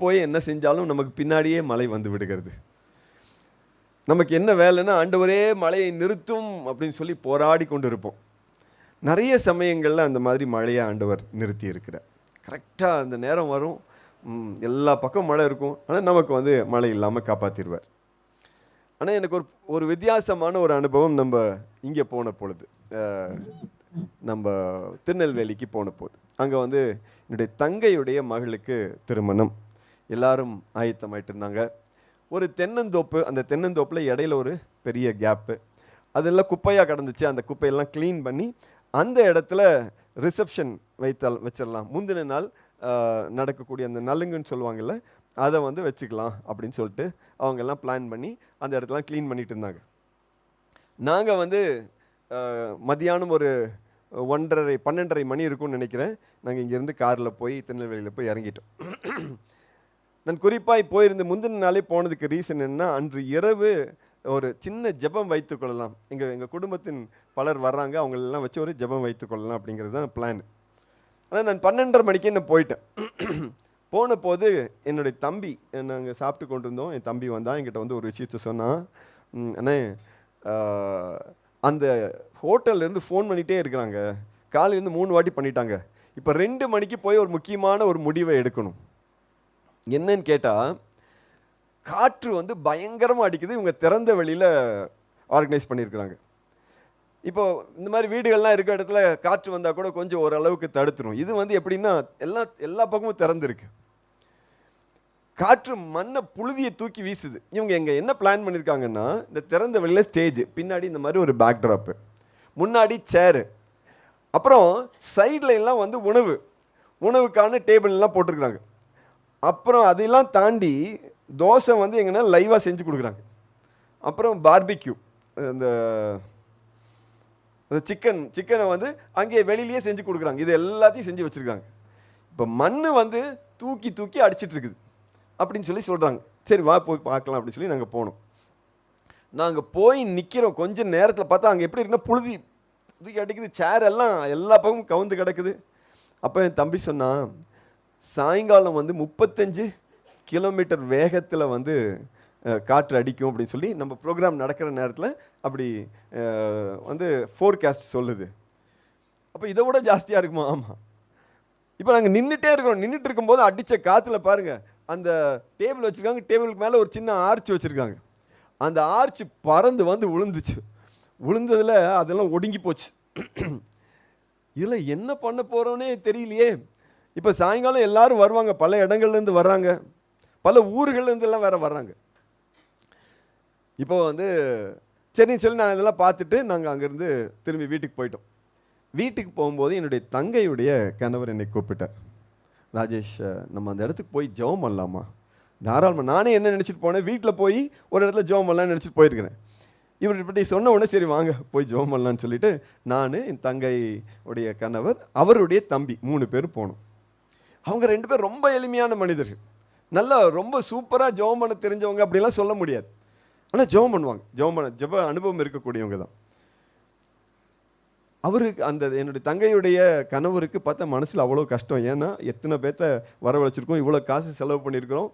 போய் என்ன செஞ்சாலும் நமக்கு பின்னாடியே மழை வந்து விடுகிறது. நமக்கு என்ன வேலைன்னா, ஆண்டவரே மழையை நிறுத்தும் அப்படின்னு சொல்லி போராடி கொண்டு இருப்போம். நிறைய சமயங்களில் அந்த மாதிரி மழையை ஆண்டவர் நிறுத்தி இருக்கிறார். கரெக்டாக அந்த நேரம் வரும், எல்லா பக்கம் மழை இருக்கும், ஆனால் நமக்கு வந்து மழை இல்லாமல் காப்பாற்றிடுவார். ஆனால் எனக்கு ஒரு வித்தியாசமான ஒரு அனுபவம் நம்ம இங்கே போன பொழுது, நம்ம திருநெல்வேலிக்கு போன போது, அங்கே வந்து என்னுடைய தங்கையுடைய மகளுக்கு திருமணம். எல்லாரும் ஆயத்தமாயிட்டு இருந்தாங்க. ஒரு தென்னந்தோப்பு, அந்த தென்னந்தோப்பில் இடையில ஒரு பெரிய கேப்பு, அதெல்லாம் குப்பையாக கிடந்துச்சு. அந்த குப்பையெல்லாம் க்ளீன் பண்ணி அந்த இடத்துல ரிசப்ஷன் வச்சிடலாம், முந்தின நாள் நடக்கக்கூடிய அந்த நலுங்குன்னு சொல்லுவாங்கள்ல, அதை வந்து வச்சுக்கலாம் அப்படின்னு சொல்லிட்டு அவங்கெல்லாம் பிளான் பண்ணி அந்த இடத்துலாம் க்ளீன் பண்ணிட்டு இருந்தாங்க. நாங்கள் வந்து மதியானம் ஒரு 1:30 12:30 மணி இருக்கும்னு நினைக்கிறேன். நாங்கள் இங்கேருந்து காரில் போய் திருநெல்வேலியில் போய் இறங்கிட்டோம். நான் குறிப்பாக போயிருந்து முந்தின நாளே போனதுக்கு ரீசன் என்னென்னா, அன்று இரவு ஒரு சின்ன ஜெபம் வைத்துக்கொள்ளலாம், எங்கள் குடும்பத்தின் பலர் வர்றாங்க, அவங்களெல்லாம் வச்சு ஒரு ஜெபம் வைத்துக்கொள்ளலாம் அப்படிங்கிறது தான் பிளான். ஆனால் நான் 12:30 மணிக்கே நான் போயிட்டேன். போன போது என்னுடைய தம்பி, நாங்கள் சாப்பிட்டு கொண்டு இருந்தோம், என் தம்பி வந்தான், என்கிட்ட வந்து ஒரு விஷயத்த சொன்னான். அண்ணே, அந்த ஹோட்டல்லேருந்து ஃபோன் பண்ணிகிட்டே இருக்கிறாங்க, காலையிலேருந்து 3 வாட்டி பண்ணிட்டாங்க, இப்போ 2 மணிக்கு போய் ஒரு முக்கியமான ஒரு முடிவை எடுக்கணும். என்னன்னு கேட்டால், காற்று வந்து பயங்கரமாக அடிக்குது, இவங்க திறந்த வெளியில் ஆர்கனைஸ் பண்ணியிருக்கிறாங்க. இப்போ இந்த மாதிரி வீடுகள்லாம் இருக்க இடத்துல காற்று வந்தால் கூட கொஞ்சம் ஓரளவுக்கு தடுத்துரும். இது வந்து எப்படின்னா எல்லா பக்கமும் திறந்துருக்கு. காற்று மண்ணை புழுதியை தூக்கி வீசுது. இவங்க என்ன பிளான் பண்ணியிருக்காங்கன்னா, இந்த திறந்த வெளியில் ஸ்டேஜ், பின்னாடி இந்த மாதிரி ஒரு பேக்ட்ராப்பு, முன்னாடி சேரு, அப்புறம் சைடில் எல்லாம் வந்து உணவுக்கான டேபிள்லாம் போட்டிருக்கிறாங்க. அப்புறம் அதெல்லாம் தாண்டி தோசை வந்து எங்கன்னா லைவாக செஞ்சு கொடுக்குறாங்க. அப்புறம் பார்பிக்யூ, இந்த சிக்கனை வந்து அங்கே வெளியிலேயே செஞ்சு கொடுக்குறாங்க. இது எல்லாத்தையும் செஞ்சு வச்சுருக்காங்க. இப்போ மண் வந்து தூக்கி அடிச்சிட்டு இருக்குது அப்படின்னு சொல்லி சொல்கிறாங்க. சரி வா போய் பார்க்கலாம் அப்படின்னு சொல்லி நாங்கள் போனோம். நாங்கள் போய் நிற்கிறோம். கொஞ்சம் நேரத்தில் பார்த்தா அங்கே எப்படி இருக்குன்னா, புழுதி தூக்கி அடிக்குது, சேர் எல்லாம் எல்லா பக்கமும் கவுந்து கிடக்குது. அப்போ என் தம்பி சொன்னான், சாயங்காலம் வந்து 35 கிலோமீட்டர் வேகத்தில் வந்து காற்று அடிக்கும் அப்படின்னு சொல்லி நம்ம ப்ரோக்ராம் நடக்கிற நேரத்தில் அப்படி வந்து ஃபோர்காஸ்ட் சொல்லுது. அப்போ இதை விட ஜாஸ்தியாக இருக்குமா? ஆமாம். இப்போ நாங்கள் நின்றுட்டு இருக்கும்போது அடித்த காற்றுல பாருங்கள், அந்த டேபிள் வச்சுருக்காங்க, டேபிளுக்கு மேலே ஒரு சின்ன ஆர்ச் வச்சுருக்காங்க. அந்த ஆர்ச் பறந்து வந்து விழுந்ததில் அதெல்லாம் ஒடுங்கி போச்சு. இதில் என்ன பண்ண போகிறோன்னே தெரியலையே. இப்போ சாயங்காலம் எல்லாரும் வருவாங்க, பல இடங்கள்லேருந்து வர்றாங்க, பல ஊர்கள்லேருந்துலாம் வேறு வர்றாங்க. இப்போ வந்து சரின்னு சொல்லி நான் இதெல்லாம் பார்த்துட்டு நாங்கள் அங்கேருந்து திரும்பி வீட்டுக்கு போயிட்டோம். வீட்டுக்கு போகும்போது என்னுடைய தங்கையுடைய கணவர் என்னை கூப்பிட்டார். ராஜேஷ், நம்ம அந்த இடத்துக்கு போய் ஜெபம் பண்ணலாமா? தாராளமாக. நானே என்ன நினச்சிட்டு போனேன், வீட்டில் போய் ஒரு இடத்துல ஜெபம் பண்ணலான்னு நினச்சிட்டு போயிருக்கிறேன். இவர் இப்படி சொன்ன உடனே சரி வாங்க போய் ஜெபம் பண்ணலான்னு சொல்லிட்டு நான், என் தங்கை உடைய கணவர், அவருடைய தம்பி 3 பேரும் போனோம். அவங்க 2 பேர் ரொம்ப எளிமையான மனிதர்கள், நல்லா ரொம்ப சூப்பராக ஜெபம் பண்ண தெரிஞ்சவங்க அப்படிலாம் சொல்ல முடியாது, ஆனால் ஜெபம் பண்ணுவாங்க, ஜெப அனுபவம் இருக்கக்கூடியவங்க தான். அவருக்கு அந்த என்னுடைய தங்கையுடைய கணவருக்கு பார்த்தா மனசில் அவ்வளோ கஷ்டம். ஏன்னா எத்தனை பேர்த்த வரவழைச்சிருக்கோம், இவ்வளோ காசு செலவு பண்ணியிருக்கிறோம்,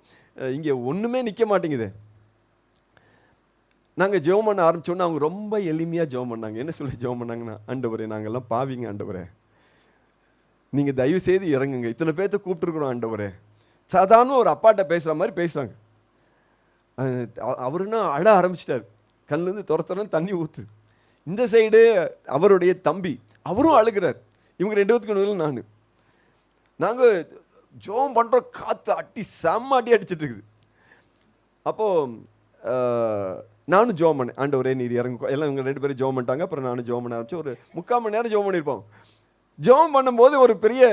இங்கே ஒன்றுமே நிற்க மாட்டேங்குது. நாங்கள் ஜெபம் பண்ண ஆரம்பித்தோன்னா அவங்க ரொம்ப எளிமையாக ஜெபம் பண்ணாங்க. என்ன சொல்லி ஜெபம் பண்ணாங்கன்னா, ஆண்டவரே நாங்கள்லாம் பாவிங்க ஆண்டவரே, நீங்கள் தயவு செய்து இறங்குங்க, இத்தனை பேர்த்த கூப்பிட்டுருக்குறோம் ஆண்டவரே. சாதாரண ஒரு அப்பாட்ட பேசுகிற மாதிரி பேசுகிறாங்க. அவருன்னா அழ ஆரம்பிச்சிட்டார், கண்ணுலேருந்து துரத்துறன்னு தண்ணி ஊற்று. இந்த சைடு அவருடைய தம்பி, அவரும் அழுகிறார். இவங்க 2 பேத்துக்கு நான் நாங்கள் ஜெபம் பண்ணுறோம், காற்று அட்டி செம்ம அடி அடிச்சிட்டு இருக்குது. அப்போது நானும் ஜெபம் பண்ணேன், ஆண்டவரே நீர் இறங்கு. எல்லாம் இவங்க 2 பேரும் ஜெபம் பண்ணிட்டாங்க. அப்புறம் நானும் ஜெபம் பண்ண ஆரம்பிச்சு ஒரு 3/4 மணி நேரம் ஜெபம் பண்ணியிருப்போம். ஜெபம் பண்ணும்போது ஒரு பெரிய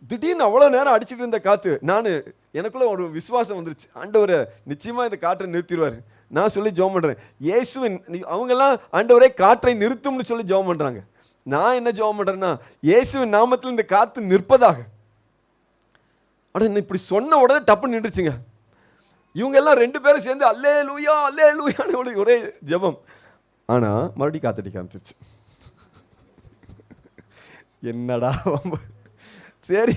திடீர்னு அவ்வளோ நேரம் அடிச்சுட்டு இருந்த காற்று, எனக்குள்ள ஒரு விசுவாசம் வந்துருச்சு, ஆண்டவரை நிச்சயமாக இந்த காற்றை நிறுத்திடுவார். நான் சொல்லி ஜெபம் பண்ணுறேன், இயேசுவின், அவங்கெல்லாம் ஆண்டவரே காற்றை நிறுத்தும்னு சொல்லி ஜெபம் பண்ணுறாங்க. நான் என்ன ஜெபம் பண்ணுறேன்னா, இயேசுவின் நாமத்தில் இந்த காற்று நிற்பதாக. ஆனால் இப்படி சொன்ன உடனே டப்புன்னு நின்றுச்சுங்க. இவங்க எல்லாம் 2 பேரும் சேர்ந்து அல்லே லூயான்னு ஒரே ஜெபம். ஆனால் மறுபடியும் காத்தடிக்க ஆரம்பிச்சிருச்சு. என்னடா சரி,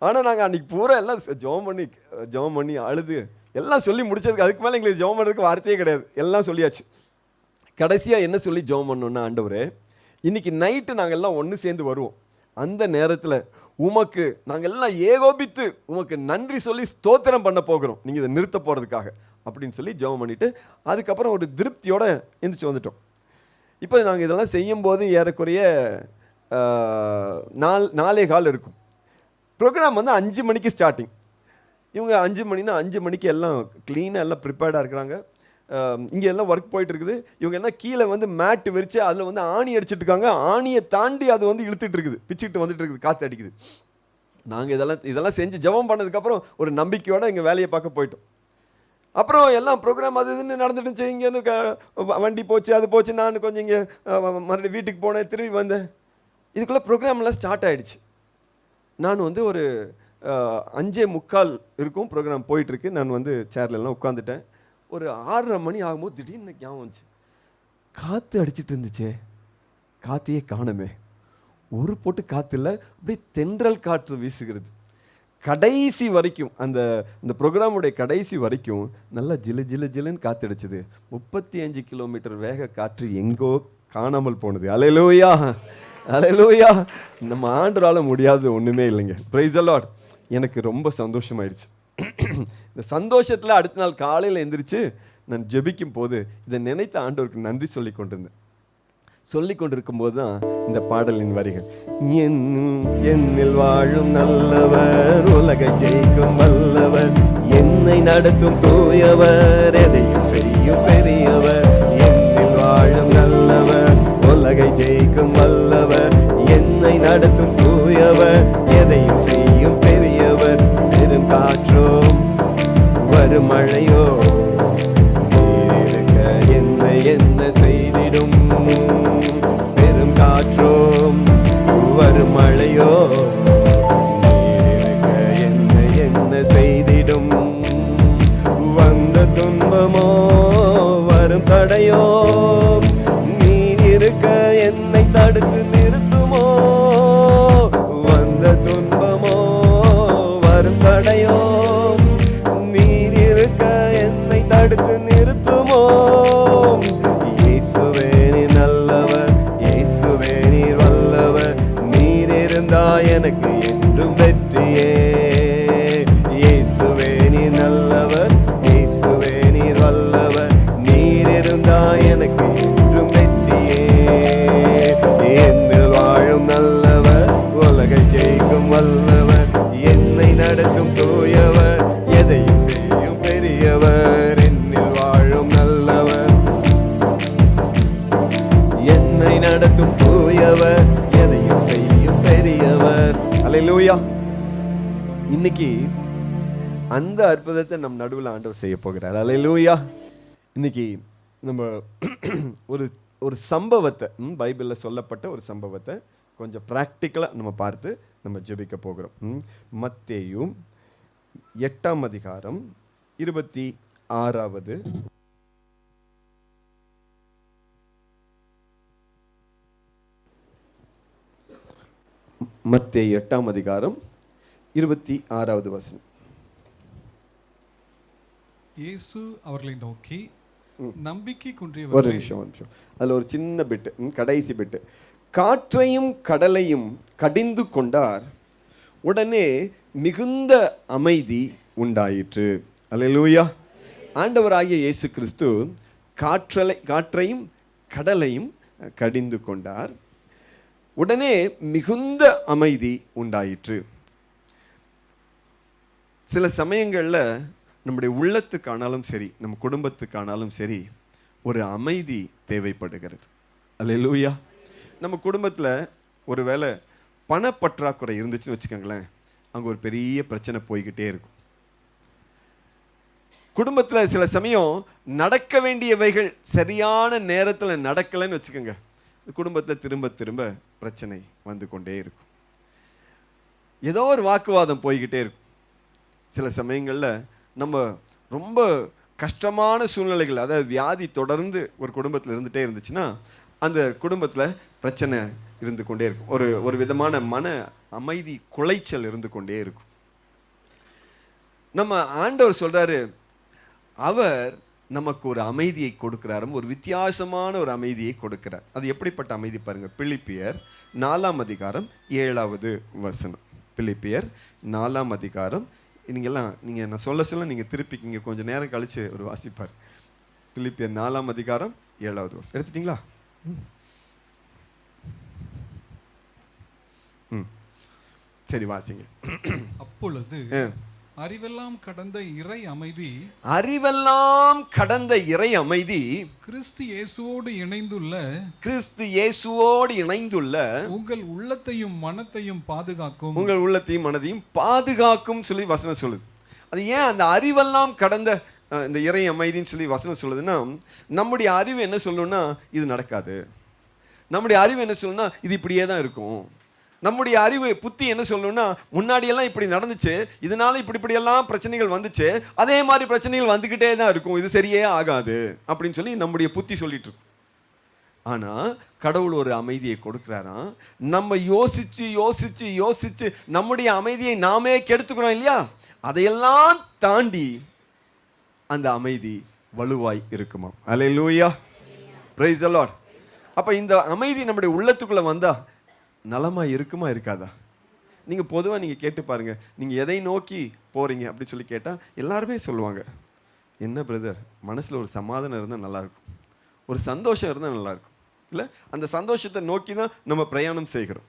ஆனால் நாங்கள் அன்றைக்கி பூரா எல்லாம் ஜெபம் பண்ணி அழுது எல்லாம் சொல்லி முடிச்சதுக்கு அதுக்கு மேலே எங்களுக்கு ஜெபம் பண்ணுறதுக்கு வார்த்தையே கிடையாது, எல்லாம் சொல்லியாச்சு. கடைசியாக என்ன சொல்லி ஜெபம் பண்ணோன்னா, ஆண்டவரே இன்றைக்கி நைட்டு நாங்கள் எல்லாம் ஒன்று சேர்ந்து வருவோம், அந்த நேரத்தில் உமக்கு நாங்கள் எல்லாம் ஏகோபித்து உமக்கு நன்றி சொல்லி ஸ்தோத்திரம் பண்ண போகிறோம், நீங்கள் இதை நிறுத்த போகிறதுக்காக அப்படின்னு சொல்லி ஜெபம் பண்ணிவிட்டு அதுக்கப்புறம் ஒரு திருப்தியோடு எந்திரிச்சு வந்துட்டோம். இப்போ நாங்கள் இதெல்லாம் செய்யும்போது ஏறக்குறைய 4:15 இருக்கும். ப்ரோக்ராம் வந்து 5 மணிக்கு ஸ்டார்டிங். இவங்க 5 மணினா 5 மணிக்கு எல்லாம் க்ளீனாக எல்லாம் ப்ரிப்பேர்டாக இருக்கிறாங்க. இங்கே எல்லாம் ஒர்க் போயிட்டு இருக்குது. இவங்க என்ன கீழே வந்து மேட்டு விரித்து அதில் வந்து ஆணி அடிச்சிட்டு இருக்காங்க. ஆணியை தாண்டி அது வந்து இழுத்துட்டு இருக்குது, பிச்சுக்கிட்டு வந்துட்டு இருக்குது, காற்று அடிக்குது. நாங்கள் இதெல்லாம் செஞ்சு ஜெபம் பண்ணதுக்கப்புறம் ஒரு நம்பிக்கையோடு எங்கள் வேலையை பார்க்க போயிட்டோம். அப்புறம் எல்லாம் ப்ரோக்ராம் அது இதுன்னு நடந்துட்டுச்சு. இங்கேருந்து வண்டி போச்சு, அது போச்சு. நான் கொஞ்சம் இங்கே மறுபடியும் வீட்டுக்கு போனேன், திரும்பி வந்தேன். இதுக்குள்ளே ப்ரோக்ராம்லாம் ஸ்டார்ட் ஆகிடுச்சு. நான் வந்து ஒரு 5:45 இருக்கும் ப்ரோக்ராம் போயிட்டுருக்கு. நான் வந்து சேர்லெல்லாம் உட்காந்துட்டேன். ஒரு 6:30 மணி ஆகும்போது திடீர்னு ஞாபகம் வந்துச்சு, காற்று அடிச்சிட்டு இருந்துச்சே, காற்றையே காணுமே. ஒரு போட்டு காற்று இல்லை, அப்படியே தென்றல் காற்று வீசுகிறது. கடைசி வரைக்கும் அந்த ப்ரோக்ராமுடைய கடைசி வரைக்கும் நல்லா ஜிலு ஜிலு ஜிலுன்னு காற்று அடிச்சுது. 35 கிலோமீட்டர் வேக காற்று எங்கோ காணாமல் போனது. அல்லேலூயா, அல்லேலூயா. நம்ம ஆண்டவரால முடியாது ஒன்றுமே இல்லைங்க. Price the Lord. எனக்கு ரொம்ப சந்தோஷமாயிடுச்சு. இந்த சந்தோஷத்தில் அடுத்த நாள் காலையில் எந்திரிச்சு நான் ஜெபிக்கும் போது இதை நினைத்த ஆண்டவருக்கு நன்றி சொல்லி கொண்டிருந்தேன். சொல்லி கொண்டிருக்கும் போது தான் இந்த பாடலின் வரிகள், என்னில் வாழும் நல்லவர், உலகை ஜெயிக்கும் வல்லவர், என்னை நடத்தும் தூயவர், எதையும் செய்யும் பெரியவர். என்னில் வாழும் நல்லவர், உலகை ஜெயிக்கும் வல்லவர், என்னை நடத்தும் தூயவர், எதையும் செய்யும் பெரியவர். பெரும் காற்றோ வரும் மழையோ இருக்க என்னை என்ன செய்திடும். பெரும் காற்றோ வரும் மழையோ இருக்க என்னை என்ன செய்திடும். வந்த துன்பமோ வரும் தடையோ நீர் இருக்க என்னை தடுத்து நிறுத்துமோ. வந்த துன்பமோ வரும் தடையோ நீர் இருக்க என்னை தடுத்து நிறுத்துமோ. இயேசுவே நீர் நல்லவர், இயேசுவே நீர் வல்லவர், நீர் இருந்தா எனக்கு என்றும் வெற்றியே. இயேசுவே நீர் நல்லவர், இயேசுவே நீர் வல்லவர், நீர் இருந்தா எனக்கு என்றும் வெற்றியே. என்னில் வாழும் நல்லவர், உலகை ஜெயிக்கும் வல்லவர், என்னை நடத்தும் தூயவர், எதையும் செய்யும் பெரியவர். என்னில் வாழும் நல்லவர், என்னை நடத்தும் தூயவர், எதையும் செய்யும் பெரியவர். அல்லேலூயா. இன்னைக்கு அந்த அற்புதத்தை நம் நடுவில் ஆண்டவர் செய்ய போகிறார். அல்லேலூயா. இன்னைக்கு நம்ம ஒரு சம்பவத்தை, பைபிளில் சொல்லப்பட்ட ஒரு சம்பவத்தை கொஞ்சம் ப்ராக்டிக்கலாக நம்ம பார்த்து நம்ம ஜெபிக்க போகிறோம். மத்தேயு 8ஆம் அதிகாரம் 26வது மத்தேயு 8ஆம் அதிகாரம் 26வது வசனம். இயேசு அவர்களை நோக்கி, நம்பிக்கை ஒரு குன்றியவர்களே. நிமிஷம். அதில் ஒரு சின்ன பிட்டு, கடைசி பிட்டு. காற்றையும் கடலையும் கடிந்து கொண்டார், உடனே மிகுந்த அமைதி உண்டாயிற்று. அல்லேலூயா. ஆண்டவராகிய இயேசு கிறிஸ்து காற்றையும் கடலையும் கடிந்து கொண்டார், உடனே மிகுந்த அமைதி உண்டாயிற்று. சில சமயங்களில் நம்முடைய உள்ளத்துக்கானாலும் சரி, நம்ம குடும்பத்துக்கானாலும் சரி, ஒரு அமைதி தேவைப்படுகிறது. அல்லேலூயா. நம்ம குடும்பத்தில் ஒரு வேளை பணப்பற்றாக்குறை இருந்துச்சுன்னு வச்சுக்கோங்களேன், அங்கே ஒரு பெரிய பிரச்சனை போய்கிட்டே இருக்கும். குடும்பத்தில் சில சமயம் நடக்க வேண்டியவைகள் சரியான நேரத்தில் நடக்கலைன்னு வச்சுக்கோங்க, குடும்பத்தில் திரும்ப திரும்ப பிரச்சனை வந்து கொண்டே இருக்கும். ஏதோ ஒரு வாக்குவாதம் போய்கிட்டே இருக்கும். சில சமயங்களில் நம்ம ரொம்ப கஷ்டமான சூழ்நிலைகள், அதாவது வியாதி தொடர்ந்து ஒரு குடும்பத்தில் இருந்துகிட்டே இருந்துச்சுன்னா அந்த குடும்பத்தில் பிரச்சனை இருந்து கொண்டே இருக்கும். ஒரு விதமான மன அமைதி குலைச்சல் இருந்து கொண்டே இருக்கும். நம்ம ஆண்டவர் சொல்றாரு, அவர் நமக்கு ஒரு அமைதியை கொடுக்கிறார், ஒரு வித்தியாசமான ஒரு அமைதியை கொடுக்கிறார். அது எப்படிப்பட்ட அமைதி பாருங்க. பிலிப்பியர் 4:7. பிலிப்பியர் 4 நீங்கள் நான் சொல்ல நீங்கள் திருப்பிக்கிங்க, கொஞ்சம் நேரம் கழிச்சு ஒரு வாசிப்பார். பிலிப்பியர் 4:7 எடுத்துட்டீங்களா? சரி, வாசிங்க. அப்பொழுது அறிவெல்லாம் கடந்த இறை அமைதி கிறிஸ்து இயேசுவோடு இணைந்துள்ள உங்கள் உள்ளத்தையும் மனத்தையும் பாதுகாக்கும் சொல்லி வசனம் சொல்லுது. அது ஏன் அந்த அறிவெல்லாம் கடந்த இந்த இறை அமைதின்னு சொல்லி வசனம் சொல்லுதுன்னா, நம்முடைய அறிவு என்ன சொல்லணும்னா இது நடக்காது, நம்முடைய அறிவு என்ன சொல்லணும்னா இது இப்படியே தான் இருக்கும், நம்முடைய அறிவு புத்தி என்ன சொல்லணும்னா முன்னாடியெல்லாம் இப்படி நடந்துச்சு, இதனால இப்படியெல்லாம் பிரச்சனைகள் வந்துச்சு, அதே மாதிரி பிரச்சனைகள் வந்துக்கிட்டே தான் இருக்கும், இது சரியே ஆகாது அப்படின்னு சொல்லி நம்முடைய புத்தி சொல்லிட்டு இருக்கும். ஆனால் கடவுள் ஒரு அமைதியை கொடுக்குறாராம். நம்ம யோசிச்சு நம்முடைய அமைதியை நாமே கெடுத்துக்கிறோம் இல்லையா, அதையெல்லாம் தாண்டி அந்த அமைதி வலுவாய் இருக்குமா. அல்லேலூயா, பிரைஸ் தி லார்ட். அப்போ இந்த அமைதி நம்முடைய உள்ளத்துக்குள்ளே வந்தால் நலமாக இருக்குமா இருக்காதா? நீங்கள் பொதுவாக கேட்டு பாருங்கள், நீங்கள் எதை நோக்கி போகிறீங்க அப்படின்னு சொல்லி கேட்டால் எல்லாருமே சொல்லுவாங்க, என்ன பிரதர் மனசில் ஒரு சமாதானம் இருந்தால் நல்லாயிருக்கும், ஒரு சந்தோஷம் இருந்தால் நல்லாயிருக்கும். இல்லை, அந்த சந்தோஷத்தை நோக்கி தான் நம்ம பிரயாணம் செய்கிறோம்.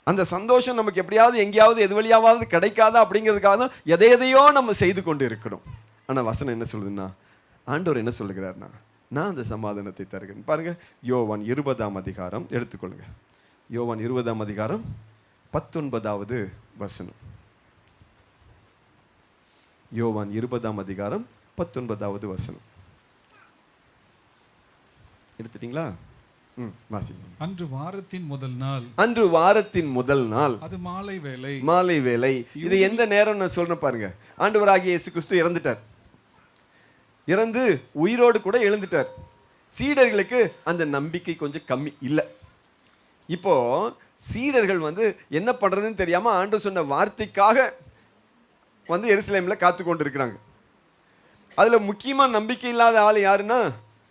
அந்த சந்தோஷம் நமக்கு எப்படியாவது எங்கேயாவது எது வழியாவது கிடைக்காதா அப்படிங்கிறதுக்காக தான் எதையோ நம்ம செய்து கொண்டு இருக்கிறோம். ஆனால் வசனம் என்ன சொல்லுதுன்னா, ஆண்டவர் என்ன சொல்லுகிறார்னா, நான் அந்த சமாதானத்தை தருகிறேன். பாருங்கள், யோவான் 20 எடுத்துக்கொள்ளுங்க. யோவான் 20 19 யோவான் 20 19 எடுத்துட்டீங்களா? வாசி. அன்று வாரத்தின் முதல் நாள் அது மாலை வேளை. இது எந்த நேரம் நான் சொல்றேன் பாருங்க. ஆண்டவராகிய இயேசு கிறிஸ்து இறந்துட்டார், இறந்து உயிரோடு கூட எழுந்துட்டார். சீடர்களுக்கு அந்த நம்பிக்கை கொஞ்சம் கம்மி இல்லை. இப்போ சீடர்கள் என்ன பண்றதுன்னு தெரியாம ஆண்டவர் சொன்ன வார்த்தைக்காக எருசலேம்ல காத்து கொண்டு இருக்கிறாங்க. அதுல முக்கியமா நம்பிக்கை இல்லாத ஆள் யாருன்னா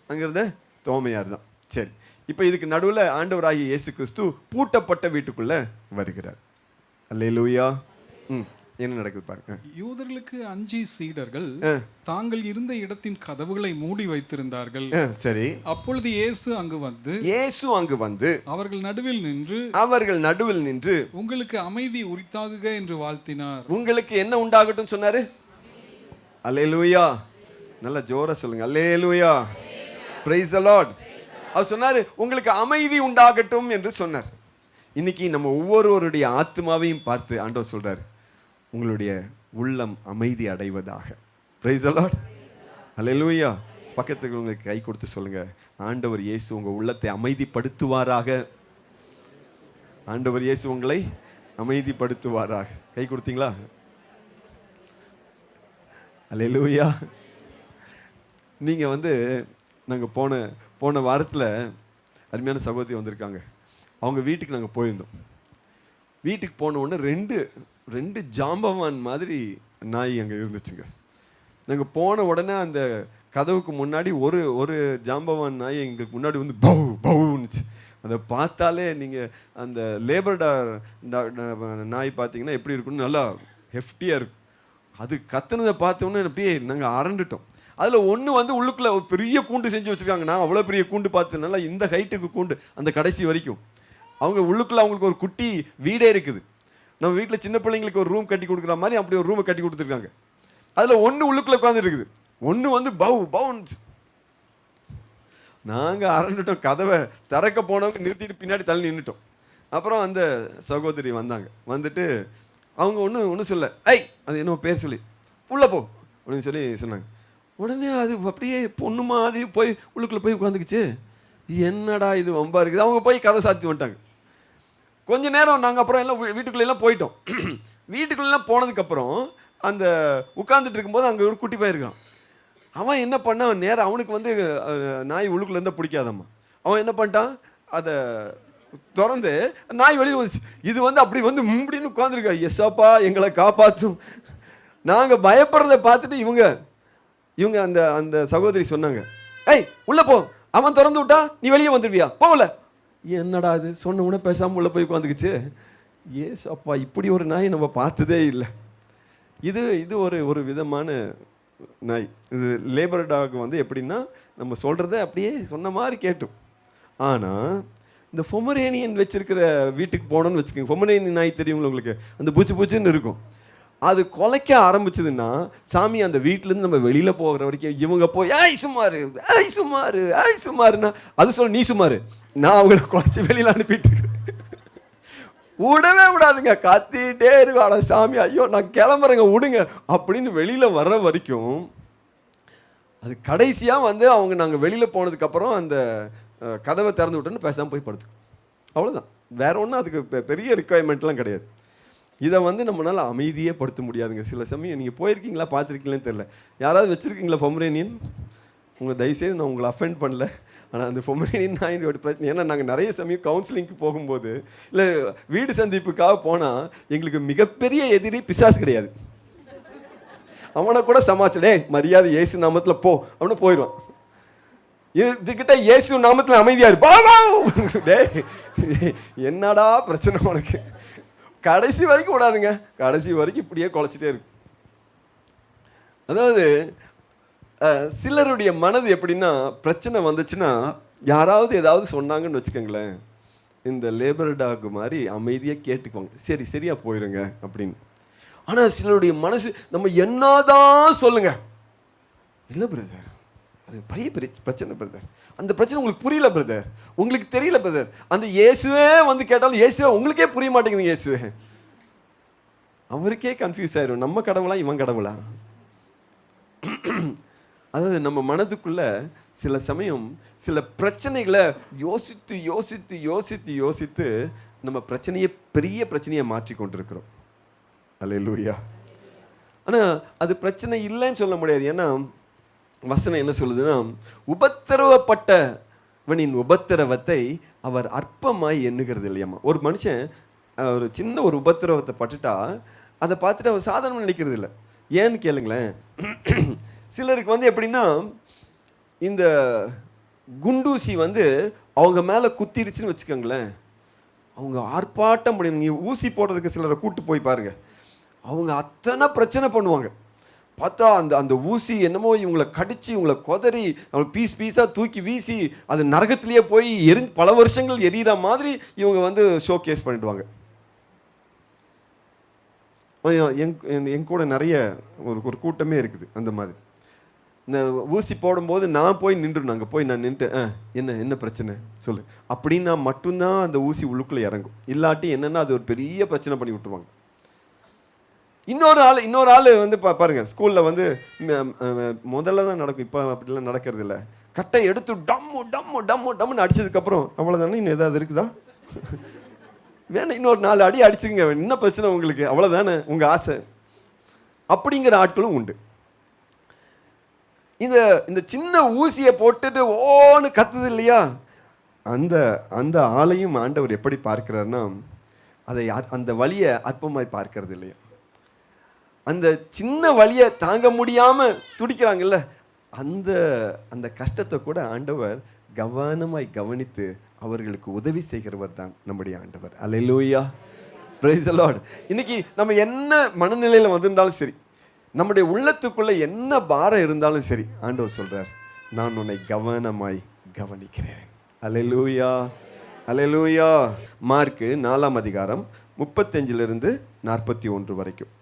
அங்கிருந்த தோமையார் தான். சரி, இப்போ இதுக்கு நடுவில் ஆண்டவராகிய இயேசு கிறிஸ்து பூட்டப்பட்ட வீட்டுக்குள்ள வருகிறார். அல்லேலூயா. என்ன நடக்குது பாருங்க. யூதர்களுக்கு அஞ்சி சீடர்கள் தாங்கள் இருந்த இடத்தின் கதவுகளை மூடி வைத்திருந்தார்கள். சரி, அப்பொழுது இயேசு அங்கு வந்து அவர்கள் நடுவில் நின்று உங்களுக்கு அமைதி உரித்தாகுக என்று வாழ்த்தினார். உங்களுக்கு என்ன உண்டாகட்டும் சொன்னாரு? அல்லேலூயா. நல்லா ஜோரா சொல்லுங்க, அல்லேலூயா, பிரைஸ் தி லார்ட். அவர் சொன்னாரு உங்களுக்கு அமைதி உண்டாகட்டும் என்று சொன்னார். இன்னைக்கு நம்ம ஒவ்வொருவருடைய ஆத்மாவையும் பார்த்து ஆண்டவர் சொல்றாரு, உங்களுடைய உள்ளம் அமைதி அடைவதாக. பிரைஸ் தி லார்ட், அல்லேலூயா. பக்கத்துக்கு உங்களுக்கு கை கொடுத்து சொல்லுங்க, ஆண்டவர் இயேசு உங்க உள்ளத்தை அமைதிப்படுத்துவாராக. ஆண்டவர் இயேசு உங்களை அமைதிப்படுத்துவாராக. கை கொடுத்தீங்களா? அல்லேலூயா. நீங்கள் நாங்கள் போன வாரத்தில் அருமையான சகோதரி வந்திருக்காங்க. அவங்க வீட்டுக்கு நாங்கள் போயிருந்தோம். வீட்டுக்கு போன உடனே ரெண்டு ஜாம்பவான் மாதிரி நாய் அங்கே இருந்துச்சுங்க. நாங்கள் போன உடனே அந்த கதவுக்கு முன்னாடி ஒரு ஜாம்பவான் நாய் எங்களுக்கு முன்னாடி பவுன்னுச்சு. அதை பார்த்தாலே நீங்கள் அந்த லேபர்டார் நாய் பார்த்தீங்கன்னா எப்படி இருக்குன்னு நல்லா ஹெஃப்டியாக இருக்கும். அது கத்துனதை பார்த்தோன்னே அப்படியே நாங்கள் அரண்டுட்டோம். அதில் ஒன்று உள்ளுக்குள்ளே ஒரு பெரிய கூண்டு செஞ்சு வச்சுருக்காங்க. நான் அவ்வளோ பெரிய கூண்டு பார்த்து நல்லா இந்த ஹைட்டுக்கு கூண்டு அந்த கடைசி வரைக்கும். அவங்க உள்ளுக்குள்ளே அவங்களுக்கு ஒரு குட்டி வீடே இருக்குது. நம்ம வீட்டில் சின்ன பிள்ளைங்களுக்கு ஒரு ரூம் கட்டி கொடுக்குற மாதிரி அப்படி ஒரு ரூமை கட்டி கொடுத்துருக்காங்க. அதில் ஒன்று உள்ளுக்குள்ளே உட்காந்துட்டு இருக்குது, ஒன்று பவுன்ஸ். நாங்கள் அரண்டுட்டோம். கதவை திறக்க போனவங்க நிறுத்திட்டு பின்னாடி தள்ளி நின்றுட்டோம். அப்புறம் அந்த சகோதரி வந்துட்டு அவங்க ஒன்றும் சொல்ல, அது என்ன பேர் சொல்லி உள்ளே போ அப்படின்னு சொன்னாங்க. உடனே அது அப்படியே பொண்ணு மாதிரி போய் உள்ளுக்குள்ளே போய் உட்காந்துக்குச்சு. என்னடா இது வம்பா இருக்குது. அவங்க போய் கதை சாத்தி வந்துட்டாங்க. கொஞ்ச நேரம் நாங்கள் அப்புறம் எல்லாம் வீட்டுக்குள்ளெல்லாம் போயிட்டோம். வீட்டுக்குள்ளெல்லாம் போனதுக்கப்புறம் அந்த உட்காந்துட்டு இருக்கும்போது அங்கே ஒரு குட்டி போயிருக்கான். அவன் என்ன பண்ணான், நேரம் அவனுக்கு நாய் உள்ளுக்குள்ளேருந்தா பிடிக்காதம்மா. அவன் என்ன பண்ணிட்டான், அதை திறந்து நாய் வெளியில் வந்துச்சு. இது அப்படி இப்படின்னு உட்காந்துருக்கா. எஸ்ஸாப்பா எங்களை காப்பாற்றும். நாங்கள் பயப்படுறத பார்த்துட்டு இவங்க அந்த அந்த சகோதரி சொன்னாங்க, ஏய் உள்ள போ, அவன் திறந்து விட்டா நீ வெளியே வந்துடுவியா, போகல. என்னடா இது, சொன்ன உடனே பேசாமல் உள்ள போய் உட்காந்துக்குச்சு. ஏஸ் அப்பா, இப்படி ஒரு நாய் நம்ம பார்த்ததே இல்லை. இது ஒரு விதமான நாய். இது லேபர் டாக் வந்து எப்படின்னா நம்ம சொல்கிறத அப்படியே சொன்ன மாதிரி கேட்டும். ஆனால் இந்த பொமரேனியன் வச்சிருக்கிற வீட்டுக்கு போனோன்னு வச்சுக்கோங்க, பொமரேனியன் நாய் தெரியுங்களா உங்களுக்கு, அந்த பூச்சி பூச்சின்னு இருக்கும். அது குலைக்க ஆரம்பிச்சதுன்னா சாமி அந்த வீட்டிலேருந்து நம்ம வெளியில் போகிற வரைக்கும் இவங்க போய் ஐய் சுமாரு, ஐய் சுமாரு, ஐய் சுமாருன்னா அது சொல்ல நீ சுமாரு, நான் அவங்கள குலைச்சி வெளியில் அனுப்பிட்டு விடவே விடாதுங்க, கத்திட்டே இருக்கும். ஆனா சாமி ஐயோ நான் கிளம்புறேங்க விடுங்க அப்படின்னு வெளியில் வர்ற வரைக்கும் அது கடைசியாக வந்து அவங்க நாங்கள் வெளியில் போனதுக்கப்புறம் அந்த கதவை திறந்து விட்டோன்னு பேசாமல் போய் படுத்துக்கும். அவ்வளோதான், வேற ஒன்றும் அதுக்கு பெரிய ரிக்குவயர்மெண்ட்லாம் கிடையாது. இதை வந்து நம்மளால் அமைதியே படுத்த முடியாதுங்க. சில சமயம் நீங்கள் போயிருக்கீங்களா, பார்த்துருக்கீங்களான்னு தெரியல, யாராவது வச்சுருக்கீங்களா பொமரேனியன்? உங்கள் தயவுசெய்து நான் உங்களை அஃபெண்ட் பண்ணல, ஆனால் அந்த பொமரேனியன் நாயோட பிரச்சனை. ஏன்னா நாங்கள் நிறைய சமயம் கவுன்சிலிங்க்கு போகும்போது இல்லை வீடு சந்திப்புக்காக போனால் எங்களுக்கு மிகப்பெரிய எதிரி பிசாசு கிடையாது. அவனை கூட சமாளிச்சடே மரியாதை இயேசு நாமத்தில் போ அவனு போயிடுவான். இதுகிட்ட இயேசு நாமத்தில் அமைதியாக இருப்பா. டே என்னடா பிரச்சனை உனக்கு? கடைசி வரைக்கும் விடாதுங்க, கடைசி வரைக்கும் இப்படியே குலைச்சிட்டே இருக்கு. அதாவது சிலருடைய மனது எப்படின்னா, பிரச்சனை வந்துச்சுன்னா யாராவது ஏதாவது சொன்னாங்கன்னு வச்சுக்கோங்களேன், இந்த லேபர் டாக் மாதிரி அமைதியாக கேட்டுக்குவாங்க, சரி சரியா போயிருங்க அப்படின்னு. ஆனால் சிலருடைய மனசு நம்ம என்னதான் சொல்லுங்க, இல்லை பிரதர் அது பெரிய பிரச்சனை பிரதர், அந்த பிரச்சனை உங்களுக்கு புரியல பிரதர், உங்களுக்கு தெரியல பிரதர், அந்த இயேசுவே வந்து கேட்டாலும் இயேசுவே உங்களுக்கே புரிய மாட்டேங்குது, இயேசுவே அவருக்கே கன்ஃபியூஸ் ஆயிரும், நம்ம கடவுளா இவன் கடவுளா? அதாவது நம்ம மனதுக்குள்ள சில சமயம் சில பிரச்சனைகளை யோசித்து யோசித்து யோசித்து யோசித்து நம்ம பிரச்சனையை பெரிய பிரச்சனையை மாற்றி கொண்டிருக்கிறோம். அல்லேலூயா. ஆனால் அது பிரச்சனை இல்லைன்னு சொல்ல முடியாது. ஏன்னா வசனம் என்ன சொல்லுதுன்னா, உபத்திரவப்பட்டவனின் உபத்திரவத்தை அவர் அற்பமாய் எண்ணுகிறது இல்லையாம்மா. ஒரு மனுஷன் ஒரு சின்ன ஒரு உபத்திரவத்தை பட்டுட்டா அதை பார்த்துட்டு அவர் சாதாரணமாக நினைக்கிறது இல்லை. ஏன்னு கேளுங்களேன், சிலருக்கு வந்து எப்படின்னா, இந்த குண்டூசி வந்து அவங்க மேலே குத்திடுச்சுன்னு வச்சுக்கோங்களேன், அவங்க ஆர்ப்பாட்டம் முடியும். நீங்கள் ஊசி போடுறதுக்கு சிலரை கூட்டு போய் பாருங்க, அவங்க அத்தனை பிரச்சனை பண்ணுவாங்க. பார்த்தா அந்த அந்த ஊசி என்னமோ இவங்களை கடிச்சு இவங்களை கொதறி அவங்க பீஸ் பீஸாக தூக்கி வீசி அது நரகத்திலேயே போய் பல வருஷங்கள் எரியிற மாதிரி இவங்க வந்து ஷோ கேஸ் பண்ணிடுவாங்க. என் கூட நிறைய ஒரு கூட்டமே இருக்குது அந்த மாதிரி. இந்த ஊசி போடும்போது நான் போய் நின்றுணும், அங்கே போய் நான் நின்று என்ன பிரச்சனை சொல்லு அப்படின்னா மட்டும்தான் அந்த ஊசி உள்ளுக்குள்ளே இறங்கும். இல்லாட்டி என்னென்னா அது ஒரு பெரிய பிரச்சனை பண்ணி விட்டுருவாங்க. இன்னொரு ஆள் வந்து பாருங்க, ஸ்கூலில் வந்து முதல்ல தான் நடக்கும், இப்போ அப்படிலாம் நடக்கிறது இல்லை. கட்டை எடுத்து டம்மு டம்மு டம்மு டம்முன்னு அடிச்சதுக்கப்புறம் அவ்வளோதானே, இன்னும் ஏதாவது இருக்குதா, வேணா இன்னொரு 4 அடி அடிச்சுங்க, என்ன பிரச்சனை உங்களுக்கு, அவ்வளோதானே உங்கள் ஆசை, அப்படிங்கிற ஆட்களும் உண்டு. இந்த சின்ன ஊசியை போட்டுட்டு ஓன்னு கத்துது இல்லையா, அந்த ஆளையும் ஆண்டவர் எப்படி பார்க்கிறார்னா, அந்த வலியை அற்பமாய் பார்க்கறது இல்லையா. அந்த சின்ன வலியை தாங்க முடியாம துடிக்கிறாங்கல்ல, அந்த கஷ்டத்தை கூட ஆண்டவர் கவனமாய் கவனித்து அவர்களுக்கு உதவி செய்கிறவர் தான் நம்முடைய ஆண்டவர். அல்லேலூயா, பிரைஸ் தி லார்ட். இன்னைக்கு நம்ம என்ன மனநிலையில வந்திருந்தாலும் சரி, நம்முடைய உள்ளத்துக்குள்ள என்ன பாரம் இருந்தாலும் சரி, ஆண்டவர் சொல்றார், நான் உன்னை கவனமாய் கவனிக்கிறேன். அல்லேலூயா, அல்லேலூயா. மார்க்கு 4ஆம் அதிகாரம் 35 41 வரைக்கும்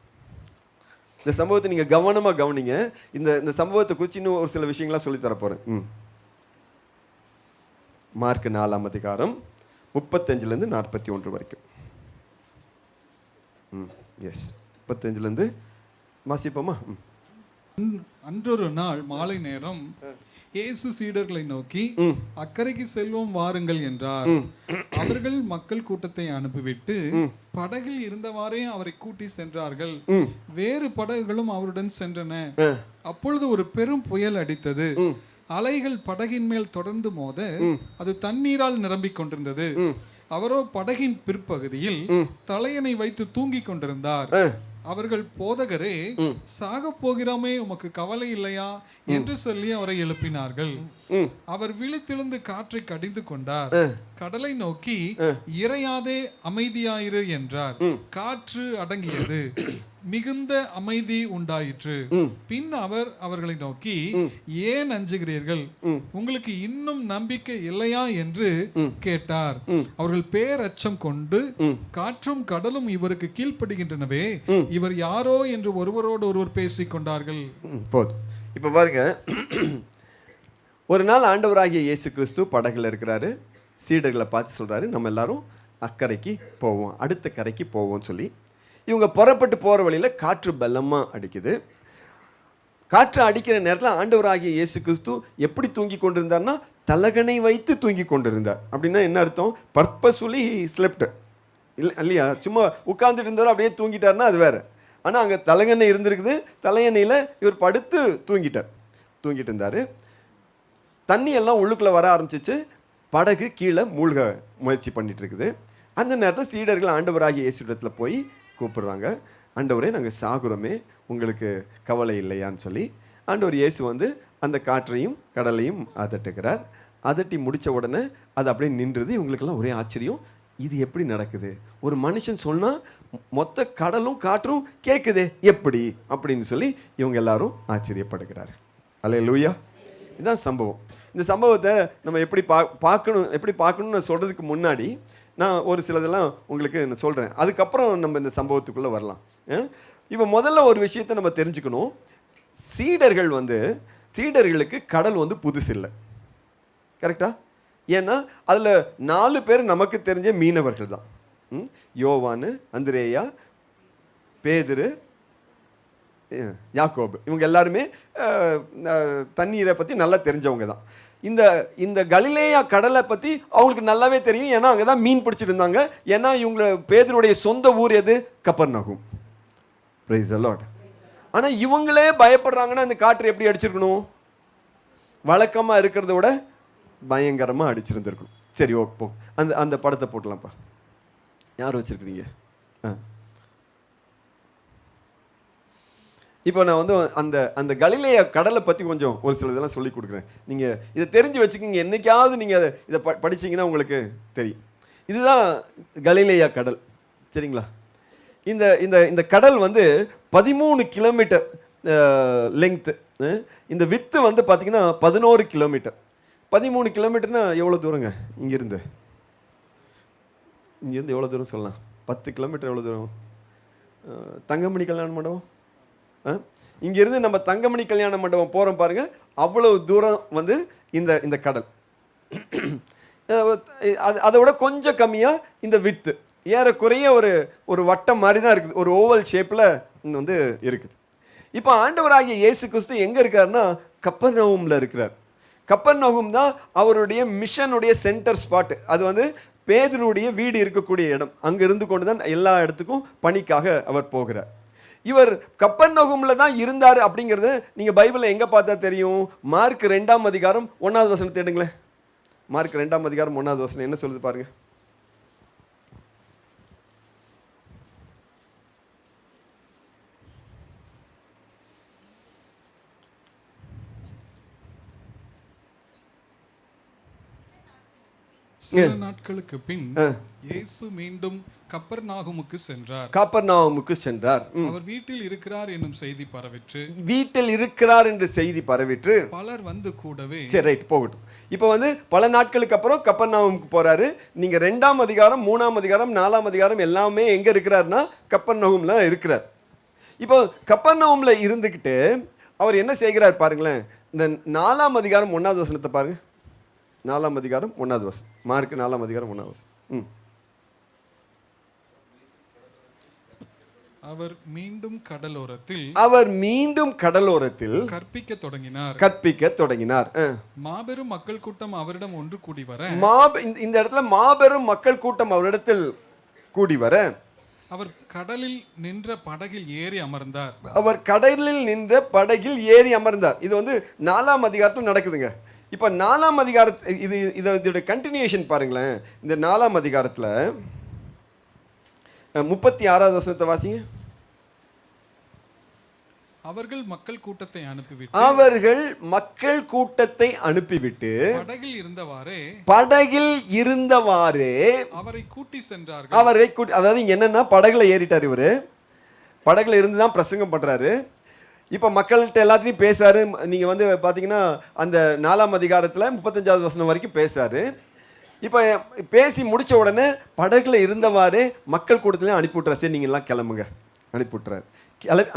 இந்த சம்பவத்தை நீங்க கவனமா கவனிங்க. இந்த சம்பவத்தை குறித்து இன்னும் ஒரு சில விஷயங்களா சொல்லி தர போறேன். மார்க் 4ஆம் அதிகாரம் 35 41 வரைக்கும். எஸ், 35 வாசிப்போமா? அன்றொரு நாள் மாலை நேரம் இயேசு சீடர்களை நோக்கி, அக்கறைக்கு செல்வோம் வாருங்கள் என்றார். அவர்கள் மக்கள் கூட்டத்தை அனுப்பிவிட்டு படகில் இருந்தவாறே அவரை கூட்டி சென்றார்கள். வேறு படகுகளும் அவருடன் சென்றன. அப்பொழுது ஒரு பெரும் புயல் அடித்தது. அலைகள் படகின் மேல் தொடர்ந்து மோத அது தண்ணீரால் நிரம்பிக் கொண்டிருந்தது. அவரோ படகின் பிற்பகுதியில் தலையணை வைத்து தூங்கிக் கொண்டிருந்தார். அவர்கள், போதகரே, சாக போகிறோமே, உமக்கு கவலை இல்லையா என்று சொல்லி அவரை எழுப்பினார்கள். அவர் விழித்தெழுந்து காற்றை கடிந்து கொண்டார், கடலை நோக்கி, இறையாதே, அமைதியாயிரு என்றார். காற்று அடங்கியது, மிகுந்த அமைதி உண்டாயிற்று. பின் அவர் அவர்களை நோக்கி, ஏன் அஞ்சுகிறீர்கள்? உங்களுக்கு இன்னும் நம்பிக்கை இல்லையா என்று கேட்டார். அவர்கள் பேரச்சம் கொண்டு, காற்றும் கடலும் இவருக்கு கீழ்ப்படுகின்றனவே, இவர் யாரோ என்று ஒருவரோடு ஒருவர் பேசிக் கொண்டார்கள். போதும். இப்ப பாருங்க, ஒரு நாள் ஆண்டவராகிய இயேசு கிறிஸ்து படகுல இருக்கிறாரு. சீடர்களை பார்த்து சொல்றாரு, நம்ம எல்லாரும் அக்கறைக்கு போவோம், அடுத்த கரைக்கு போவோம் சொல்லி. இவங்க புறப்பட்டு போகிற வழியில் காற்று பலமாக அடிக்குது. காற்று அடிக்கிற நேரத்தில் ஆண்டவராகிய இயேசு கிறிஸ்து எப்படி தூங்கி கொண்டிருந்தார்னா, தலகணை வைத்து தூங்கி கொண்டிருந்தார். அப்படின்னா என்ன அர்த்தம்? பர்பஸ்ஃபுல்லி ஸ்லெப்ட் இல்லை இல்லையா? சும்மா உட்கார்ந்துட்டு இருந்தார், அப்படியே தூங்கிட்டார்னா அது வேறு. ஆனால் அங்கே தலகணை இருந்திருக்குது, தலையணையில் இவர் படுத்து தூங்கிட்டு இருந்தார். தண்ணி எல்லாம் உள்ளுக்குள்ளே வர ஆரம்பிச்சிச்சு, படகு கீழே மூழ்க முயற்சி பண்ணிட்டு இருக்குது. அந்த நேரத்தில் சீடர்கள் ஆண்டவராகிய இயேசுவிடத்தில் போய் கூப்பிடுறாங்க, ஆண்டவரே, நாங்கள் சாகுறோமே, உங்களுக்கு கவலை இல்லையான்னு சொல்லி. ஆண்டவர் இயேசு வந்து அந்த காற்றையும் கடலையும் அதட்டுகிறார். அதட்டி முடித்த உடனே அது அப்படியே நின்றுது. இவங்களுக்கெல்லாம் ஒரே ஆச்சரியம், இது எப்படி நடக்குது? ஒரு மனுஷன் சொன்னால் மொத்த கடலும் காற்றும் கேட்குதே, எப்படி அப்படின்னு சொல்லி இவங்க எல்லாரும் ஆச்சரியப்படுகிறார். அல்லேலூயா. இதுதான் சம்பவம். இந்த சம்பவத்தை நம்ம எப்படி பார்க்கணும்னு சொல்கிறதுக்கு முன்னாடி நான் ஒரு சிலதெல்லாம் உங்களுக்கு நான் சொல்கிறேன். அதுக்கப்புறம் நம்ம இந்த சம்பவத்துக்குள்ளே வரலாம். இப்போ முதல்ல ஒரு விஷயத்தை நம்ம தெரிஞ்சுக்கணும். சீடர்களுக்கு கடல் வந்து புதுசு இல்லை. கரெக்டா? ஏன்னா அதில் 4 பேர் நமக்கு தெரிஞ்ச மீனவர்கள் தான். யோவானு, அந்திரேயா, பேதுரு, யாக்கோபு. இவங்க எல்லாருமே தண்ணீரை பற்றி நல்லா தெரிஞ்சவங்க தான். இந்த கலிலேயா கடலை பற்றி அவங்களுக்கு நல்லாவே தெரியும். ஏன்னா அங்கே தான் மீன் பிடிச்சிட்டு இருந்தாங்க. ஏன்னா இவங்க பேதுருடைய சொந்த ஊர் எது? கப்பர்நகூம். Praise the lord. ஆனால் இவங்களே பயப்படுறாங்கன்னா இந்த காற்று எப்படி அடிச்சிருக்கணும்? வழக்கமாக இருக்கிறத விட பயங்கரமாக அடிச்சிருந்துருக்கணும். சரி, ஓகே, அந்த படத்தை போட்டலாம்ப்பா. யார் வச்சுருக்கிறீங்க? இப்போ நான் வந்து அந்த கலிலேயா கடலை பற்றி கொஞ்சம் ஒரு சில இதெல்லாம் சொல்லி கொடுக்குறேன். நீங்கள் இதை தெரிஞ்சு வச்சுக்கிங்க. என்றைக்காவது நீங்கள் இதை படிச்சிங்கன்னா உங்களுக்கு தெரியும். இதுதான் கலிலேயா கடல். சரிங்களா? இந்த கடல் வந்து 13 கிலோமீட்டர் லெங்க்த்து. இந்த வித்து வந்து பார்த்திங்கன்னா 11 கிலோமீட்டர். 13 கிலோமீட்டர்னா எவ்வளோ தூரங்க? இங்கேருந்து எவ்வளோ தூரம் சொல்லலாம்? 10 கிலோமீட்டர் எவ்வளோ தூரம்? தங்கமணி கல்யாண மண்டபம். இங்கேருந்து நம்ம தங்கமணி கல்யாண மண்டபம் போகிறோம் பாருங்கள், அவ்வளோ தூரம் வந்து இந்த கடல். அதை விட கொஞ்சம் கம்மியாக இந்த வித்து ஏறக்குறைய ஒரு வட்டம் மாதிரி தான் இருக்குது. ஒரு ஓவல் ஷேப்பில் வந்து இருக்குது. இப்போ ஆண்டவராகிய இயேசு கிறிஸ்து எங்கே இருக்காருன்னா கப்பர்நகூமில் இருக்கிறார். கப்பர்நகூம் தான் அவருடைய மிஷனுடைய சென்டர் ஸ்பாட். அது வந்து பேதுருடைய வீடு இருக்கக்கூடிய இடம். அங்கே இருந்து கொண்டு தான் எல்லா இடத்துக்கும் பணிக்காக அவர் போகிறார். இவர் கப்பர்நகூமில் தான் இருந்தார் அப்படிங்கிறது நீங்கள் பைபிளில் எங்கே பார்த்தா தெரியும்? மார்க் 2ஆம் அதிகாரம் 1வது வசனத்தை எடுங்களேன். மார்க் 2ஆம் அதிகாரம் 1வது வசனம் என்ன சொல்லுது பாருங்க. சில நாட்களுக்கு பின் இயேசு மீண்டும் கப்பர்நாகுமுக்கு சென்றார். அவர் வீட்டில் இருக்கிறார் என்னும் செய்தி பரவிற்று. வீட்டில் இருக்கிறார் என்று செய்தி பரவிற்று. பலர் வந்து கூடவே. சரி, ரைட், போகட்டும். இப்போ வந்து பல நாட்களுக்கு அப்புறம் கப்பர்நாகுமுக்கு போறாரு. நீங்க 2ஆம் அதிகாரம், 3ஆம் அதிகாரம், 4ஆம் அதிகாரம் எல்லாமே எங்க இருக்கிறாருன்னா கப்பர்நகூம்ல இருக்கிறார். இப்போ கப்பர்நகூம்ல இருந்துகிட்டு அவர் என்ன செய்கிறார் பாருங்களேன். இந்த 4ஆம் அதிகாரம் 1வது வசனத்தை பாருங்க. 4ஆம் அதிகாரம் 1வது வசனம். மார்க் 4ஆம் அதிகாரம் 1வது வசனம். அவர் மீண்டும் கடலோரத்தில் கற்பிக்க தொடங்கினார். மாபெரும் மக்கள் கூட்டம் அவரிடம் ஒன்று கூடி வர. இந்த இடத்துல மாபெரும் மக்கள் கூட்டம் அவரிடத்தில் கூடி வர அவர் கடலில் நின்ற படகில் ஏறி அமர்ந்தார். இது வந்து 4ஆம் அதிகாரத்தில் நடக்குதுங்க. இப்போ 4ஆம் அதிகாரத்து இதோட கண்டினியூஷன் பாருங்களேன். இந்த 4ஆம் அதிகாரத்தில் 36வது வசனத்தை வாசிங்க. அவர்கள் மக்கள் கூட்டத்தை அனுப்பிவிட்டு படகில் இருந்தவாறே அவரை கூட்டி சென்றார்கள். அதாவது இங்க என்னன்னா, படகுல ஏறிட்டார் இவரு. படகுல இருந்து தான் பிரசங்கம் பண்றாரு. இப்போ மக்கள்கிட்ட எல்லாத்தையும் பேசாரு. நீங்க வந்து பாத்தீங்கன்னா அந்த 4ஆம் அதிகாரத்தில் 35வது வசனம் வரைக்கும் பேசாரு. இப்போ பேசி முடிச்ச உடனே படகுல இருந்தவாறே மக்கள் கூட்டத்திலையும் அனுப்பி விட்டுறாரு. சரி, நீங்க எல்லாம் கிளம்புங்க அனுப்பி விட்டுறாரு.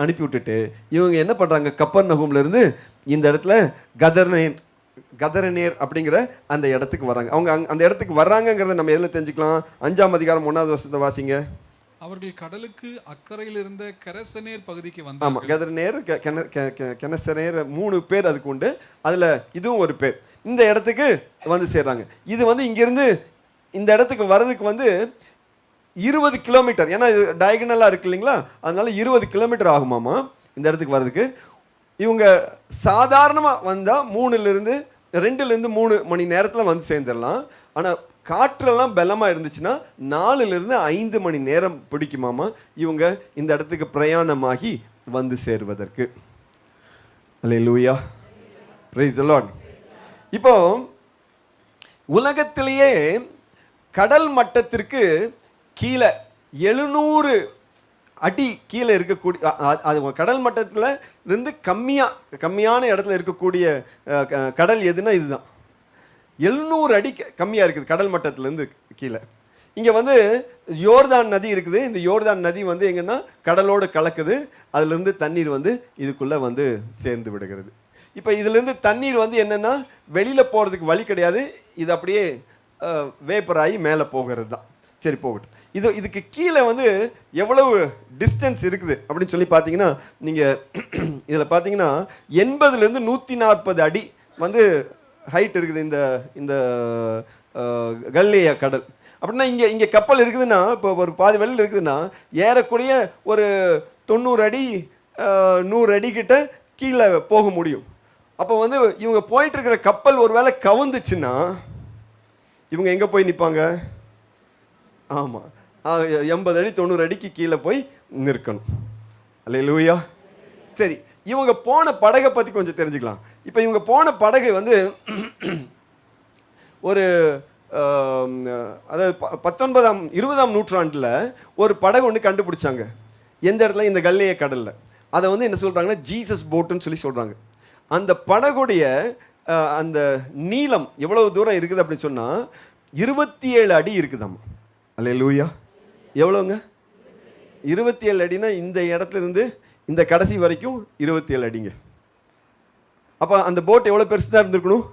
அனுப்பி விட்டுட்டு இவங்க என்ன பண்ணுறாங்க, கப்பர்நகூம்ல இருந்து இந்த இடத்துல கதரனேர் அப்படிங்கிற அந்த இடத்துக்கு வர்றாங்க. அவங்க அந்த இடத்துக்கு வர்றாங்கங்கிறத நம்ம எதில் தெரிஞ்சுக்கலாம்? 5ஆம் அதிகாரம் 1வது வசனத்தை வாசிங்க. அவர்கள் கடலுக்கு அக்கறையில் இருந்த கெனசரேர் பகுதிக்கு வந்தாங்க. ஆமாம், கதரனேர், கெனசரேர் 3 பேர் அதுக்கு உண்டு. அதில் இதுவும் ஒரு பேர். இந்த இடத்துக்கு வந்து சேர்றாங்க. இது வந்து இங்கேருந்து இந்த இடத்துக்கு வர்றதுக்கு வந்து 20 கிலோமீட்டர். ஏன்னா இது டயகனலாக இருக்கு இல்லைங்களா, அதனால 20 கிலோமீட்டர் ஆகுமாமா இந்த இடத்துக்கு வர்றதுக்கு. இவங்க சாதாரணமாக வந்தால் 2லேருந்து 3 மணி நேரத்தில் வந்து சேர்ந்துடலாம். ஆனால் காற்றெல்லாம் பலமாக இருந்துச்சுன்னா 4லேருந்து 5 மணி நேரம் பிடிக்குமாமா இவங்க இந்த இடத்துக்கு பிரயாணமாகி வந்து சேருவதற்கு. அல்லேலூயா, பிரைஸ் தி லார்ட். இப்போ உலகத்திலேயே கடல் மட்டத்திற்கு கீழே 700 அடி கீழே இருக்கக்கூடிய, அது கடல் மட்டத்தில் இருந்து கம்மியான இடத்துல இருக்கக்கூடிய கடல் எதுனா இதுதான். 700 அடி கம்மியாக இருக்குது கடல் மட்டத்திலேருந்து கீழே. இங்கே வந்து யோர்தான் நதி இருக்குது. இந்த யோர்தான் நதி வந்து எங்கன்னா கடலோடு கலக்குது. அதுலேருந்து தண்ணீர் வந்து இதுக்குள்ளே வந்து சேர்ந்து விடுகிறது. இப்போ இதுலேருந்து தண்ணீர் வந்து என்னென்னா வெளியில் போகிறதுக்கு வழி கிடையாது. இது அப்படியே வேப்பராகி மேலே போகிறது தான். சரி, போகட்டும். இதுக்கு கீழே வந்து எவ்வளவு டிஸ்டன்ஸ் இருக்குது அப்படின்னு சொல்லி பார்த்தீங்கன்னா, நீங்கள் இதில் பார்த்தீங்கன்னா 80லேருந்து 140 அடி வந்து ஹைட் இருக்குது இந்த கல்லேயா கடல். அப்படின்னா இங்கே கப்பல் இருக்குதுன்னா, இப்போ ஒரு பாதி வெளியில் இருக்குதுன்னா ஏறக்குறைய ஒரு 90 அடி 100 அடி கிட்ட கீழே போக முடியும். அப்போ வந்து இவங்க போயிட்டு இருக்கிற கப்பல் ஒரு வேளை கவுந்துச்சுன்னா இவங்க எங்கே போய் நிற்பாங்க? ஆமாம், 80 அடி 90 அடிக்கு கீழே போய் நிற்கணும். அல்லேலூயா. சரி, இவங்க போன படகை பற்றி கொஞ்சம் தெரிஞ்சுக்கலாம். இப்போ இவங்க போன படகு வந்து ஒரு அதாவது 20ஆம் நூற்றாண்டில் ஒரு படகு ஒன்று கண்டுபிடிச்சாங்க. எந்த இடத்துல? இந்த கல்லேய கடலில். அதை வந்து என்ன சொல்கிறாங்கன்னா ஜீசஸ் போட்டுன்னு சொல்லி சொல்கிறாங்க. அந்த படகுடைய அந்த நீளம் எவ்வளவு தூரம் இருக்குது அப்படின்னு சொன்னால் 27 அடி இருக்குதாம்மா. அல்லேலூயா. எவ்வளோங்க? 27 அடினா இந்த இடத்துல இருந்து இந்த கடைசி வரைக்கும் 27 அடிங்க. அப்போ அந்த போட் எவ்வளோ பெருசு தான் இருந்திருக்கணும்?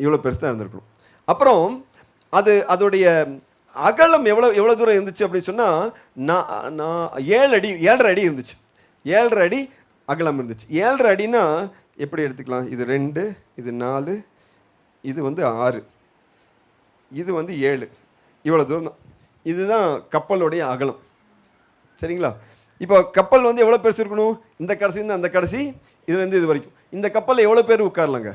இவ்வளோ பெருசு தான் இருந்திருக்கணும். அப்புறம் அதோடைய அகலம் எவ்வளோ தூரம் இருந்துச்சு அப்படின்னு சொன்னால் 7.5 அடி இருந்துச்சு. 7.5 அடி அகலம் இருந்துச்சு. 7.5 அடினா எப்படி எடுத்துக்கலாம்? இது 2, இது 4, இது வந்து 6, இது வந்து 7. இவ்வளோ தூரம் தான். இதுதான் கப்பலுடைய அகலம். சரிங்களா? இப்போ கப்பல் வந்து எவ்வளோ பெருசு இருக்கணும்? இந்த கடைசிலேருந்து அந்த கடைசி, இதுலேருந்து இது வரைக்கும். இந்த கப்பலில் எவ்வளோ பேர் உட்காரலாங்க?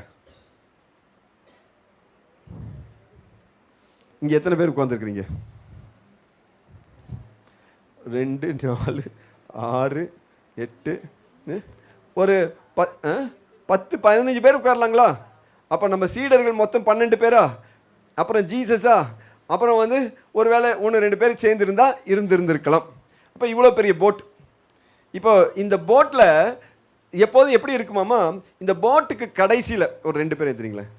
இங்கே எத்தனை பேர் உட்காந்துருக்குறீங்க? 2, 4, 6, 8, ஒரு 10-15 பேர் உட்காரலாங்களா? அப்போ நம்ம சீடர்கள் மொத்தம் 12 பேரா? அப்புறம் ஜீசஸா? அப்புறம் வந்து ஒரு வேளை 1-2 பேர் சேர்ந்துருந்தா இருந்திருக்கலாம். அப்போ இவ்வளோ பெரிய போட். இப்போ இந்த போட்டில் எப்போதும் எப்படி இருக்குமாமா, இந்த போட்டுக்கு கடைசியில் ஒரு 2 பேர் எழுதுறீங்களேன்,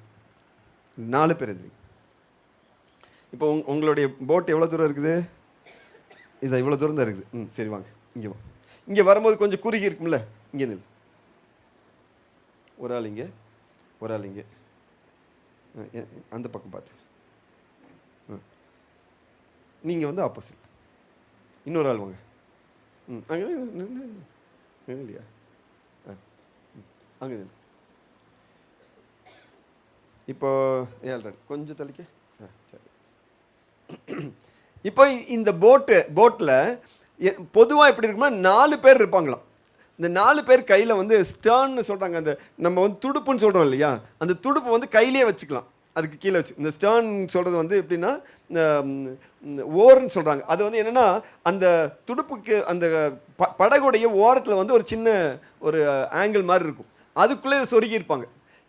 4 பேர் எழுதுறீங்க. இப்போ உங்களுடைய போட் எவ்வளோ தூரம் இருக்குது? இது இவ்வளோ தூரம் தான் இருக்குது. சரி, வாங்க இங்கே வாங்க. இங்கே வரும்போது கொஞ்சம் குறுகி இருக்கும்ல, இங்கே நில். ஒரு ஆள் இங்கே, ஒரு ஆள் இங்கே, அந்த பக்கம் பார்த்து. நீங்கள் வந்து ஆப்போசிட். இன்னொரு ஆள் வாங்க. அங்கே இல்லையா? அங்கே நில். இப்போ 7 கொஞ்சம் தள்ளிக்க. சரி. இப்போ இந்த போட்டில் பொதுவாக எப்படி இருக்குன்னா 4 பேர் இருப்பாங்களாம். இந்த 4 பேர் கையில் வந்து ஸ்டர்ன்னு சொல்கிறாங்க, அந்த நம்ம வந்து துடுப்புன்னு சொல்கிறோம் இல்லையா, அந்த துடுப்பு வந்து கையிலே வச்சுக்கலாம், அதுக்கு கீழே வச்சு. இந்த ஸ்டர்ன் சொல்கிறது வந்து எப்படின்னா ஓர்ன்னு சொல்கிறாங்க. அது வந்து என்னென்னா அந்த துடுப்புக்கு அந்த படகுடைய ஓரத்தில் வந்து ஒரு சின்ன ஒரு ஆங்கிள் மாதிரி இருக்கும், அதுக்குள்ளே இதை சொருகியிருப்பாங்க.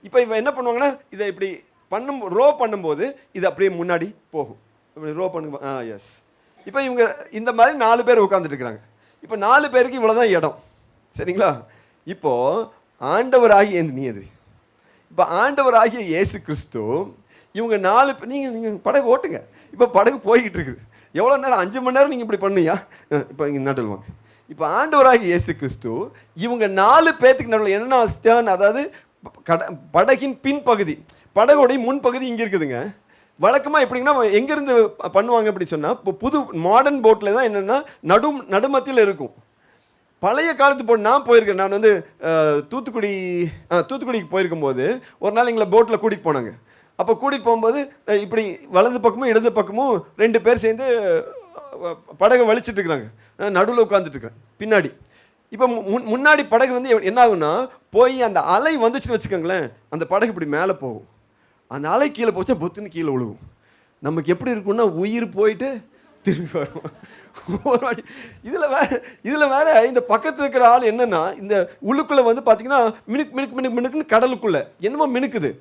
இப்போ இவன் என்ன பண்ணுவாங்கன்னா இதை இப்படி ரோ பண்ணும்போது இது அப்படியே முன்னாடி போகும். இப்படி ரோ பண்ணுங்க. எஸ். இப்போ இவங்க இந்த மாதிரி 4 பேர் உட்காந்துட்டு இருக்கிறாங்க. இப்போ 4 பேருக்கு இவ்வளோதான் இடம், சரிங்களா? இப்போது ஆண்டவராகிய நீ எதிரி, இப்போ ஆண்டவராகிய இயேசு கிறிஸ்து இவங்க 4 பேர், நீங்கள் படகு ஓட்டுங்க. இப்போ படகு போய்கிட்டு இருக்குது. எவ்வளோ நேரம்? 5 மணி நேரம் நீங்கள் இப்படி பண்ணுயா? இப்போ இங்கே நடுவில் வாங்க. இப்போ ஆண்டவராகிய இயேசு கிறிஸ்து இவங்க 4 பேர்த்துக்கு நடுவில் என்னென்னா ஸ்டர்ன், அதாவது படகின் பின்பகுதி, படகுடைய முன்பகுதி இங்கே இருக்குதுங்க. வழக்கமாக எப்படிங்கன்னா எங்கேருந்து பண்ணுவாங்க அப்படின்னு சொன்னால், இப்போ புது மாடர்ன் போட்டில் தான் என்னென்னா நடுமத்தியில் இருக்கும். பழைய காலத்து போட் நான் போயிருக்கேன். நான் வந்து தூத்துக்குடிக்கு போயிருக்கும்போது ஒரு நாள் எங்களை போட்டில் கூட்டிகிட்டு போனாங்க. அப்போ கூட்டிகிட்டு போகும்போது இப்படி வலது பக்கமும் இடது பக்கமும் 2 பேர் சேர்ந்து படகை வலிச்சிட்டு இருக்கிறாங்க. நடுவில் உட்காந்துட்டு இருக்கிறேன் பின்னாடி. இப்போ முன்னாடி படகு வந்து என்ன ஆகுன்னா, போய் அந்த அலை வந்துச்சுன்னு வச்சுக்கோங்களேன், அந்த படகு இப்படி மேலே போகும். அந்த அலை கீழே போச்சா பொத்துன்னு கீழே விழுகும். நமக்கு எப்படி இருக்குன்னா உயிர் போயிட்டு திரும்பி வரும் ஒரு வாட்டி. இதில் வேற இந்த பக்கத்தில் இருக்கிற ஆள் என்னென்னா, இந்த உள்ளுக்குள்ளே வந்து பார்த்தீங்கன்னா மினுக்குன்னு கடலுக்குள்ளே என்னமோ மினுக்குது.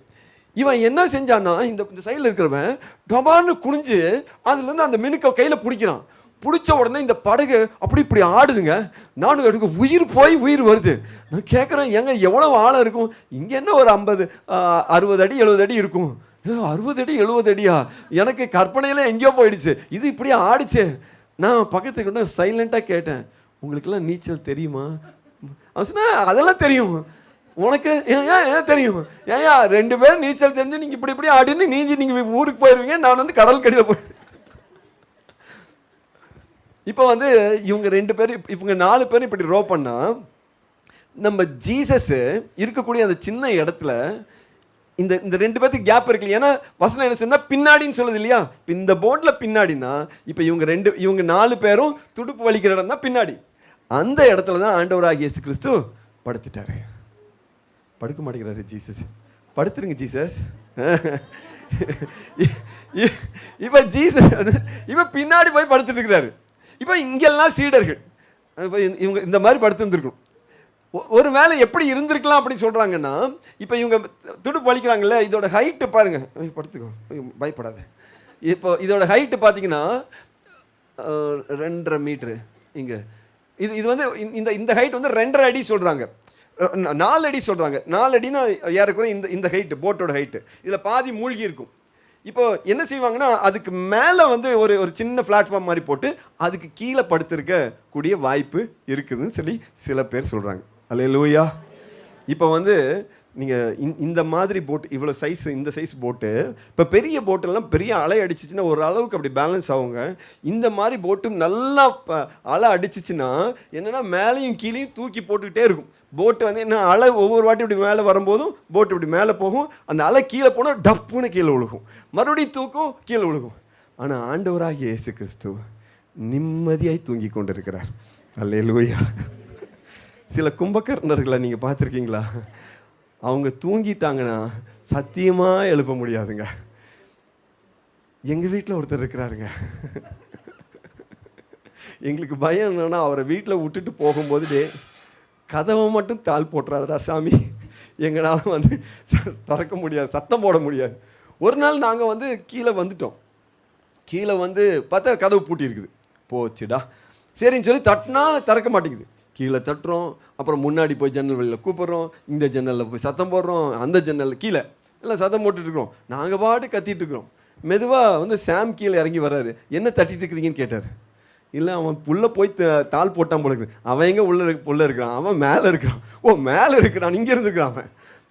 இவன் என்ன செஞ்சான்னா, இந்த சைடில் இருக்கிறவன் டபான்னு குனிஞ்சு அதுலேருந்து அந்த மினுக்கை கையில் பிடிக்கிறான். பிடிச்ச உடனே இந்த படகு அப்படி இப்படி ஆடுதுங்க. நானும் எடுக்க உயிர் போய் உயிர் வருது. நான் கேட்குறேன், ஏங்க எவ்வளோ ஆழம் இருக்கும்? இங்கே என்ன ஒரு 50 60 அடி 70 அடி இருக்கும். 60 அடி 70 அடியா? எனக்கு கற்பனையில் எங்கேயோ போயிடுச்சு. இது இப்படியே ஆடிச்சு. நான் பக்கத்துக்கு கொண்டு சைலண்ட்டாக கேட்டேன், உங்களுக்கெல்லாம் நீச்சல் தெரியுமா? அவன் சொன்னா அதெல்லாம் தெரியும். உனக்கு ஏன் தெரியும்? ஏயா 2 பேர் நீச்சல் தெரிஞ்சு நீங்கள் இப்படி ஆடின்னு நீஞ்சி நீங்கள் ஊருக்கு போயிடுவீங்க, நான் வந்து கடல் கடியில் போய். இப்போ வந்து இவங்க 2 பேர், இவங்க 4 பேரும் இப்படி ரோ பண்ணால், நம்ம ஜீசஸ் இருக்கக்கூடிய அந்த சின்ன இடத்துல இந்த 2 பேருக்கு கேப் இருக்கு. ஏன்னா வசனம் என்ன சொன்னால் பின்னாடின்னு சொல்லுது இல்லையா? இப்போ இந்த போட்டில் பின்னாடினா, இப்போ இவங்க 4 பேரும் துடுப்பு வலிக்கிற இடம் தான் பின்னாடி. அந்த இடத்துல தான் ஆண்டவராகிய இயேசு கிறிஸ்து படுத்துட்டாரு. படுக்க மாட்டேங்கிறாரு ஜீசஸ். படுத்துருங்க ஜீசஸ். இப்போ ஜீசஸ் இப்போ பின்னாடி போய் படுத்துட்டு இருக்கிறாரு. இப்போ இங்கெல்லாம் சீடர்கள் இப்போ இவங்க இந்த மாதிரி படுத்துருந்துருக்கும். ஒரு வேளை எப்படி இருந்திருக்கலாம் அப்படின்னு சொல்கிறாங்கன்னா, இப்போ இவங்க துடுப்பு வலிக்கிறாங்கல்ல, இதோட ஹைட்டு பாருங்கள். படுத்துக்கோ, பயப்படாத. இப்போ இதோட ஹைட்டு பார்த்தீங்கன்னா 2.5 மீட்ரு. இங்கே இது வந்து இந்த ஹைட் வந்து 2.5 அடி சொல்கிறாங்க, 4 அடி சொல்கிறாங்க. 4 அடினா ஏறக்குறைய இந்த ஹைட்டு, போட்டோட ஹைட்டு. இதில் பாதி மூழ்கி இருக்கும். இப்போ என்ன செய்வாங்கன்னா, அதுக்கு மேலே வந்து ஒரு சின்ன பிளாட்ஃபார்ம் மாதிரி போட்டு அதுக்கு கீழே படுத்திருக்க கூடிய வாய்ப்பு இருக்குதுன்னு சொல்லி சில பேர் சொல்கிறாங்க. அல்லேலூயா. இப்போ வந்து நீங்கள் இந்த மாதிரி போட்டு இவ்வளோ சைஸ், இந்த சைஸ் போட்டு, இப்போ பெரிய போட்டெல்லாம் பெரிய அலை அடிச்சிச்சுன்னா ஒரு அளவுக்கு அப்படி பேலன்ஸ் ஆகுங்க. இந்த மாதிரி போட்டு நல்லா அலை அடிச்சிச்சுன்னா என்னென்னா மேலேயும் கீழேயும் தூக்கி போட்டுக்கிட்டே இருக்கும். போட்டு வந்து என்ன, அலை ஒவ்வொரு வாட்டி இப்படி மேலே வரும்போதும் போட்டு இப்படி மேலே போகும். அந்த அலை கீழே போனால் டப்புன்னு கீழே விழுகும், மறுபடியும் தூக்கும், கீழே விழுகும். ஆனால் ஆண்டவராகிய இயேசு கிறிஸ்து நிம்மதியாய் தூங்கி கொண்டு இருக்கிறார். அல்லேலூயா. சில கும்பகர்ணர்களை நீங்கள் பார்த்துருக்கீங்களா? அவங்க தூங்கிட்டாங்கன்னா சத்தியமாக எழுப்ப முடியாதுங்க. எங்கள் வீட்டில் ஒருத்தர் இருக்கிறாருங்க. எங்களுக்கு பயம் என்னன்னா, அவரை வீட்டில் விட்டுட்டு போகும்போது கதவை மட்டும் தாள் போட்டுறாதடா சாமி, எங்களால் வந்து திறக்க முடியாது, சத்தம் போட முடியாது. ஒரு நாள் நாங்கள் வந்து கீழே வந்துட்டோம். கீழே வந்து பார்த்தா கதவு பூட்டி இருக்குது. போச்சுடா சரின்னு சொல்லி தட்டினா திறக்க மாட்டேங்குது. கீழே தட்டுறோம், அப்புறம் முன்னாடி போய் ஜன்னல் வெளியில் கூப்பிட்றோம், இந்த ஜன்னலில் போய் சத்தம் போடுறோம், அந்த ஜன்னலில் கீழே எல்லாம் சத்தம் போட்டுட்ருக்குறோம். நாங்கள் பாட்டு கத்திட்டு இருக்கிறோம். மெதுவாக வந்து சாம் கீழே இறங்கி வர்றாரு. என்ன தட்டிட்டு இருக்கிறீங்கன்னு கேட்டார். இல்லை, அவன் உள்ளே போய் தாள் போட்டான் போல இருக்குது. அவன் எங்கே உள்ளே இருக்கிறான்? அவன் மேலே இருக்கிறான். ஓ, மேலே இருக்கிறான், இங்கே இருந்துக்கிறான்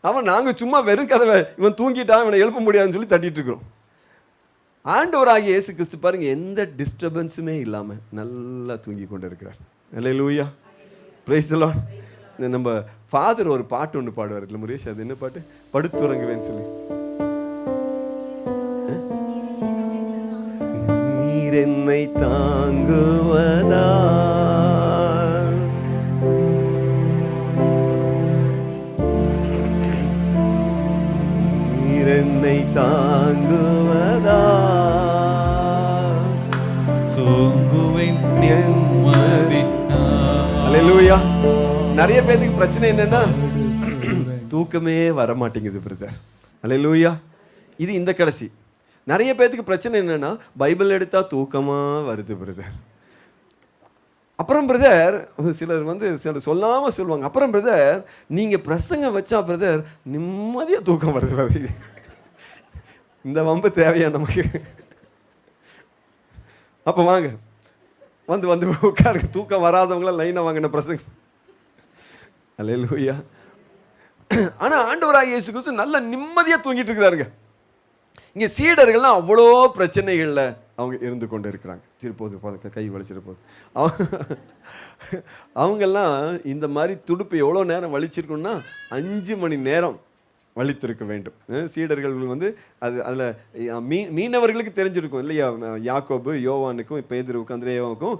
அவன். நாங்கள் சும்மா வெறும் கதவை, இவன் தூங்கிட்டான், இவனை எழுப்ப முடியாதுன்னு சொல்லி தட்டிட்டு இருக்கிறோம். ஆண்டவராகிய இயேசு கிறிஸ்து பாருங்க, எந்த டிஸ்டர்பன்ஸுமே இல்லாமல் நல்லா தூங்கி கொண்டு இருக்கிறார். அல்லேலூயா, பிரைஸ் தி லார்ட். நம்ம ஃபாதர் ஒரு பாட்டு ஒன்று பாடுவார் இல்லை முரேஷ்? அது என்ன பாட்டு? படுத்துறங்குவேன்னு சொல்லி. நீர் என்னை தாங்குவதா தாங்குவதா தூங்குவேன் நிம்மதி. அல்லேலூயா. நிறைய பேருக்கு பிரச்சனை என்னன்னா தூக்கமே வர மாட்டேங்குது பிரதர். அல்லேலூயா. இது இந்த கடைசி. நிறைய பேருக்கு பிரச்சனை என்னன்னா பைபிள் எடுத்தா தூக்கமா வருது பிரதர். அப்புறம் பிரதர் சிலர் சிலர் சொல்லாம சொல்லுவாங்க, அப்புறம் பிரதர் நீங்க பிரசங்கம் வச்சா பிரதர் நிம்மதியா தூக்கம் வருது பிரதர். இந்த வம்பு தேவையா நமக்கு? அப்ப வாங்க வந்து உட்காருங்க. தூக்கம் வராதவங்களாம் லைனை வாங்கின பிரசங்கம். அல்லேலூயா. ஆனா ஆண்டவராகிய இயேசு கிறிஸ்து நல்ல நிம்மதியா தூங்கிட்டு இருக்கிறாருங்க. இங்க சீடர்கள்லாம் அவ்வளோ பிரச்சனைகள்ல அவங்க இருந்து கொண்டு இருக்கிறாங்க. சரி போது கை வலிச்சிட்டு போகுது. அவங்கெல்லாம் இந்த மாதிரி துடுப்பு எவ்வளோ நேரம் வலிச்சிருக்கணும்னா 5 மணி நேரம் வலித்திருக்க வேண்டும். சீடர்கள் அது அதில் மீனவர்களுக்கு தெரிஞ்சிருக்கும் இல்லையா, யாக்கோபு யோவானுக்கும் பேதுருவுக்கும் அந்திரேயாவுக்கும்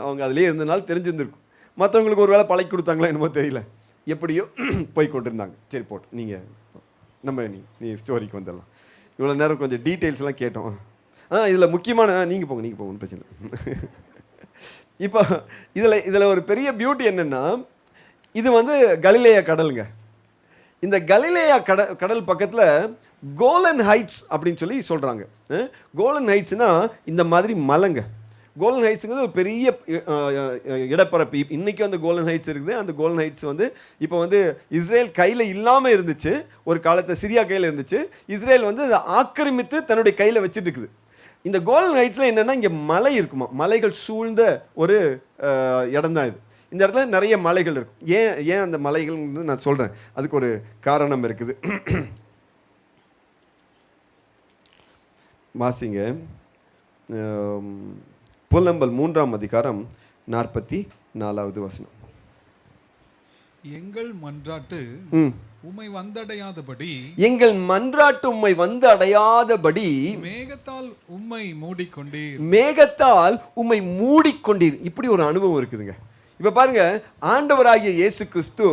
அவங்க அதிலே இருந்தனால தெரிஞ்சிருந்திருக்கும். மற்றவங்களுக்கு ஒரு வேளை பழக்கி கொடுத்தாங்களா என்னமோ தெரியல, எப்படியோ போய் கொண்டிருந்தாங்க. சரி போட்டு நீங்கள் நீ ஸ்டோரிக்கு வந்துடலாம். இவ்வளோ நேரம் கொஞ்சம் டீட்டெயில்ஸ்லாம் கேட்டோம். இதில் முக்கியமான நீங்கள் போங்க பிரச்சனை. இப்போ இதில் ஒரு பெரிய பியூட்டி என்னென்னா, இது கலிலேயா கடலுங்க. இந்த கலிலேயா கடல் பக்கத்தில் கோலன் ஹைட்ஸ் அப்படின்னு சொல்லி சொல்கிறாங்க. கோலன் ஹைட்ஸ்னா இந்த மாதிரி மலைங்க. கோலன் ஹைட்ஸுங்கிறது ஒரு பெரிய இடப்பரப்பு. இன்றைக்கி கோலன் ஹைட்ஸ் இருக்குது. அந்த கோலன் ஹைட்ஸ் இப்போ இஸ்ரேல் கையில் இல்லாமல் இருந்துச்சு. ஒரு காலத்தில் சிரியா கையில் இருந்துச்சு. இஸ்ரேல் அதை ஆக்கிரமித்து தன்னுடைய கையில் வச்சுட்டு இருக்குது. இந்த கோலன் ஹைட்ஸில் என்னென்னா இங்கே மலை இருக்குமா, மலைகள் சூழ்ந்த ஒரு இடம் தான் இது. இந்த இடத்துல நிறைய மலைகள் இருக்கும். ஏன் அந்த மலைகள் நான் சொல்கிறேன், அதுக்கு ஒரு காரணம் இருக்குது. வாசிங்க புலம்பல் 3ஆம் அதிகாரம் 44வது வசனம். எங்கள் மன்றாட்டு உம்மை வந்தடையாதபடி, எங்கள் மன்றாட்டு உம்மை வந்து அடையாதபடி மேகத்தால் உம்மை மூடிக்கொண்டீர், மேகத்தால் உம்மை மூடிக்கொண்டீர். இப்படி ஒரு அனுபவம் இருக்குதுங்க. இப்ப பாருங்க, ஆண்டவராகிய இயேசு கிறிஸ்து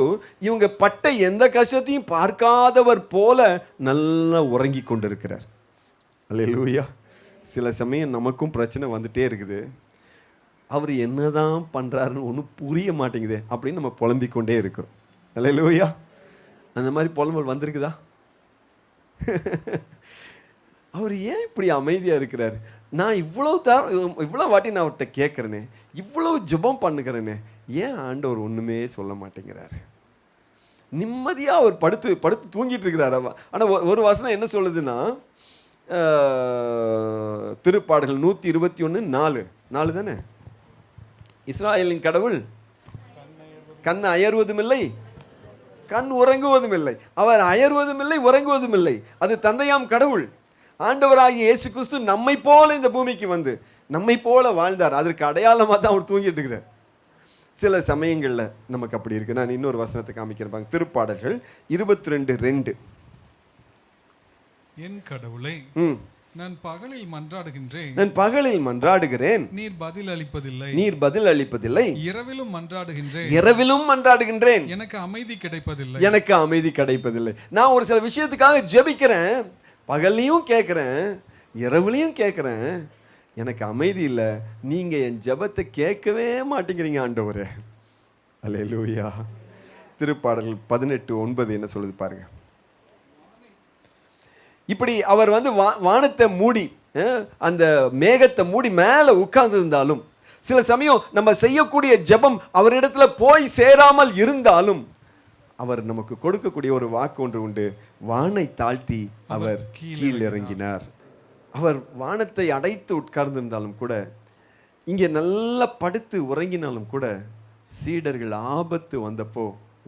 இவங்க பட்ட எந்த கஷ்டத்தையும் பார்க்காதவர் போல நல்லா உறங்கி கொண்டிருக்கிறார். அல்லேலூயா. சில சமயம் நமக்கும் பிரச்சனை வந்துட்டே இருக்குது. அவர் என்னதான் பண்ணுறாருன்னு ஒன்றும் புரிய மாட்டேங்குது அப்படின்னு நம்ம புலம்பிக்கொண்டே இருக்கிறோம். அல்லேலூயா. அந்த மாதிரி புலம்பல் வந்திருக்குதா? அவர் ஏன் இப்படி அமைதியாக இருக்கிறார்? நான் இவ்வளோ வாட்டி நான் அவர்கிட்ட கேட்குறேனே, இவ்வளோ ஜெபம் பண்ணுகிறேனே, ஏன் ஆண்டவர் ஒன்றுமே சொல்ல மாட்டேங்கிறார்? நிம்மதியாக அவர் படுத்து தூங்கிட்டு இருக்கிறார். ஆனால் ஒரு வசனம் என்ன சொல்லுதுன்னா, திருப்பாடல்கள் 121:4 தானே, இஸ்ராயேலின் கடவுள் கண் அயர்வதும் இல்லை, கண் உறங்குவதும் இல்லை. அவர் அயர்வதும் இல்லை, உறங்குவதும் இல்லை. அது தந்தையாம் கடவுள். ஆண்டவராகிய இயேசு கிறிஸ்து நம்மை போல இந்த பூமிக்கு நம்மை போல வாழ்ந்தார். அதற்கு அடையாளமாக தான் அவர் தூங்கிட்டு இருக்கிறார். சில சமயங்களில் நமக்கு அப்படி இருக்கு. நான் இன்னொரு வசனத்தை காமிக்கிறேன். திருப்பாடல்கள் 22:2. என் கடவுளே, நான் பகலில் மன்றாடுகின்றேன், நான் பகலில் மன்றாடுகிறேன், நீர் பதில் அளிப்பதில்லை. இரவிலும் மன்றாடுகின்றேன், எனக்கு அமைதி கிடைப்பதில்லை. நான் ஒரு சில விஷயத்துக்காக ஜெபிக்கிறேன், பகல்லையும் கேட்குறேன், இரவுலையும் கேட்குறேன், எனக்கு அமைதி இல்லை. நீங்க என் ஜெபத்தை கேட்கவே மாட்டேங்கிறீங்க ஆண்டவரே. அல்லேலூயா. திருப்பாடல்கள் 18:9 என்ன சொல்லுது பாருங்க. இப்படி அவர் வானத்தை மூடி, அந்த மேகத்தை மூடி மேலே உட்கார்ந்து இருந்தாலும், சில சமயம் நம்ம செய்யக்கூடிய ஜெபம் அவரிடத்துல போய் சேராமல் இருந்தாலும், அவர் நமக்கு கொடுக்கக்கூடிய ஒரு வாக்கு ஒன்று உண்டு. வானை தாழ்த்தி அவர் கீழ் இறங்கினார். அவர் வானத்தை அடைத்து உட்கார்ந்திருந்தாலும் கூட, இங்கே நல்லா படுத்து உறங்கினாலும் கூட, சீடர்கள் ஆபத்து வந்தப்போ